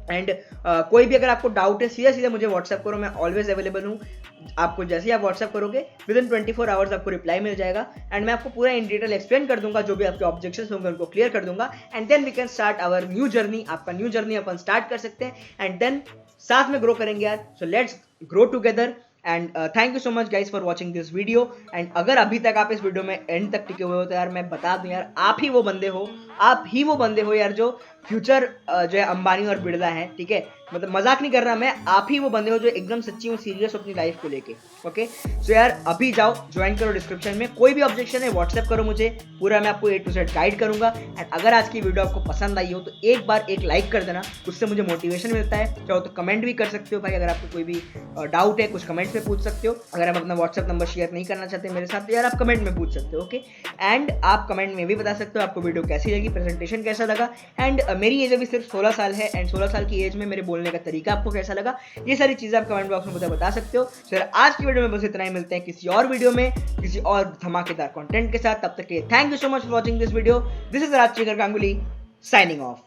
एंड कोई भी अगर आपको डाउट है सीधा मुझे व्हाट्सएप करो, मैं ऑलवेज अवेलेबल हूँ। आपको जैसे ही आप व्हाट्सएप करोगे विदिन 24 आवर्स आपको रिप्लाई मिल जाएगा, एंड मैं आपको पूरा इन डिटेल एक्सप्लेन कर दूंगा, जो भी आपके ऑब्जेक्शंस होंगे उनको क्लियर कर दूंगा, and then we can start our new journey. आपका न्यू जर्नी अपन स्टार्ट कर सकते हैं, एंड देन साथ में ग्रो करेंगे यार। So let's grow together, and thank you so much guys for watching this video. And अगर अभी तक आप इस वीडियो में एंड तक टिके हुए हो तो यार मैं बता दूं यार आप ही वो बंदे हो यार जो फ्यूचर जो है अंबानी और बिरला है, ठीक है, मतलब मजाक नहीं कर रहा मैं, आप ही वो बंदे हो जो एकदम सच्ची में सीरियस हो अपनी लाइफ को लेके। ओके, सो यार अभी जाओ ज्वाइन करो, डिस्क्रिप्शन में कोई भी ऑब्जेक्शन है व्हाट्सएप करो मुझे, पूरा मैं आपको A to Z गाइड करूंगा। एंड अगर आज की वीडियो आपको पसंद आई हो तो एक बार एक लाइक कर देना, उससे मुझे मोटिवेशन मिलता है। चाहो तो कमेंट भी कर सकते हो भाई, अगर आपको कोई भी डाउट है कुछ कमेंट में पूछ सकते हो। अगर आप अपना व्हाट्सएप नंबर शेयर नहीं करना चाहते मेरे साथ तो यार आप कमेंट में पूछ सकते हो। ओके, एंड आप कमेंट में भी बता सकते हो आपको वीडियो कैसी लगी, प्रेजेंटेशन कैसा लगा। एंड मेरी एज अभी सिर्फ 16 साल है, एंड 16 साल की एज में मेरे बोलने का तरीका आपको कैसा लगा, ये सारी चीजें आप कमेंट बॉक्स में मुझे बता सकते हो। सर आज की वीडियो में बस इतना ही, मिलते हैं किसी और वीडियो में किसी और धमाकेदार कंटेंट के साथ। तब तक के लिए thank you so much for watching this video. This is Rajshekhar Ganguly signing of.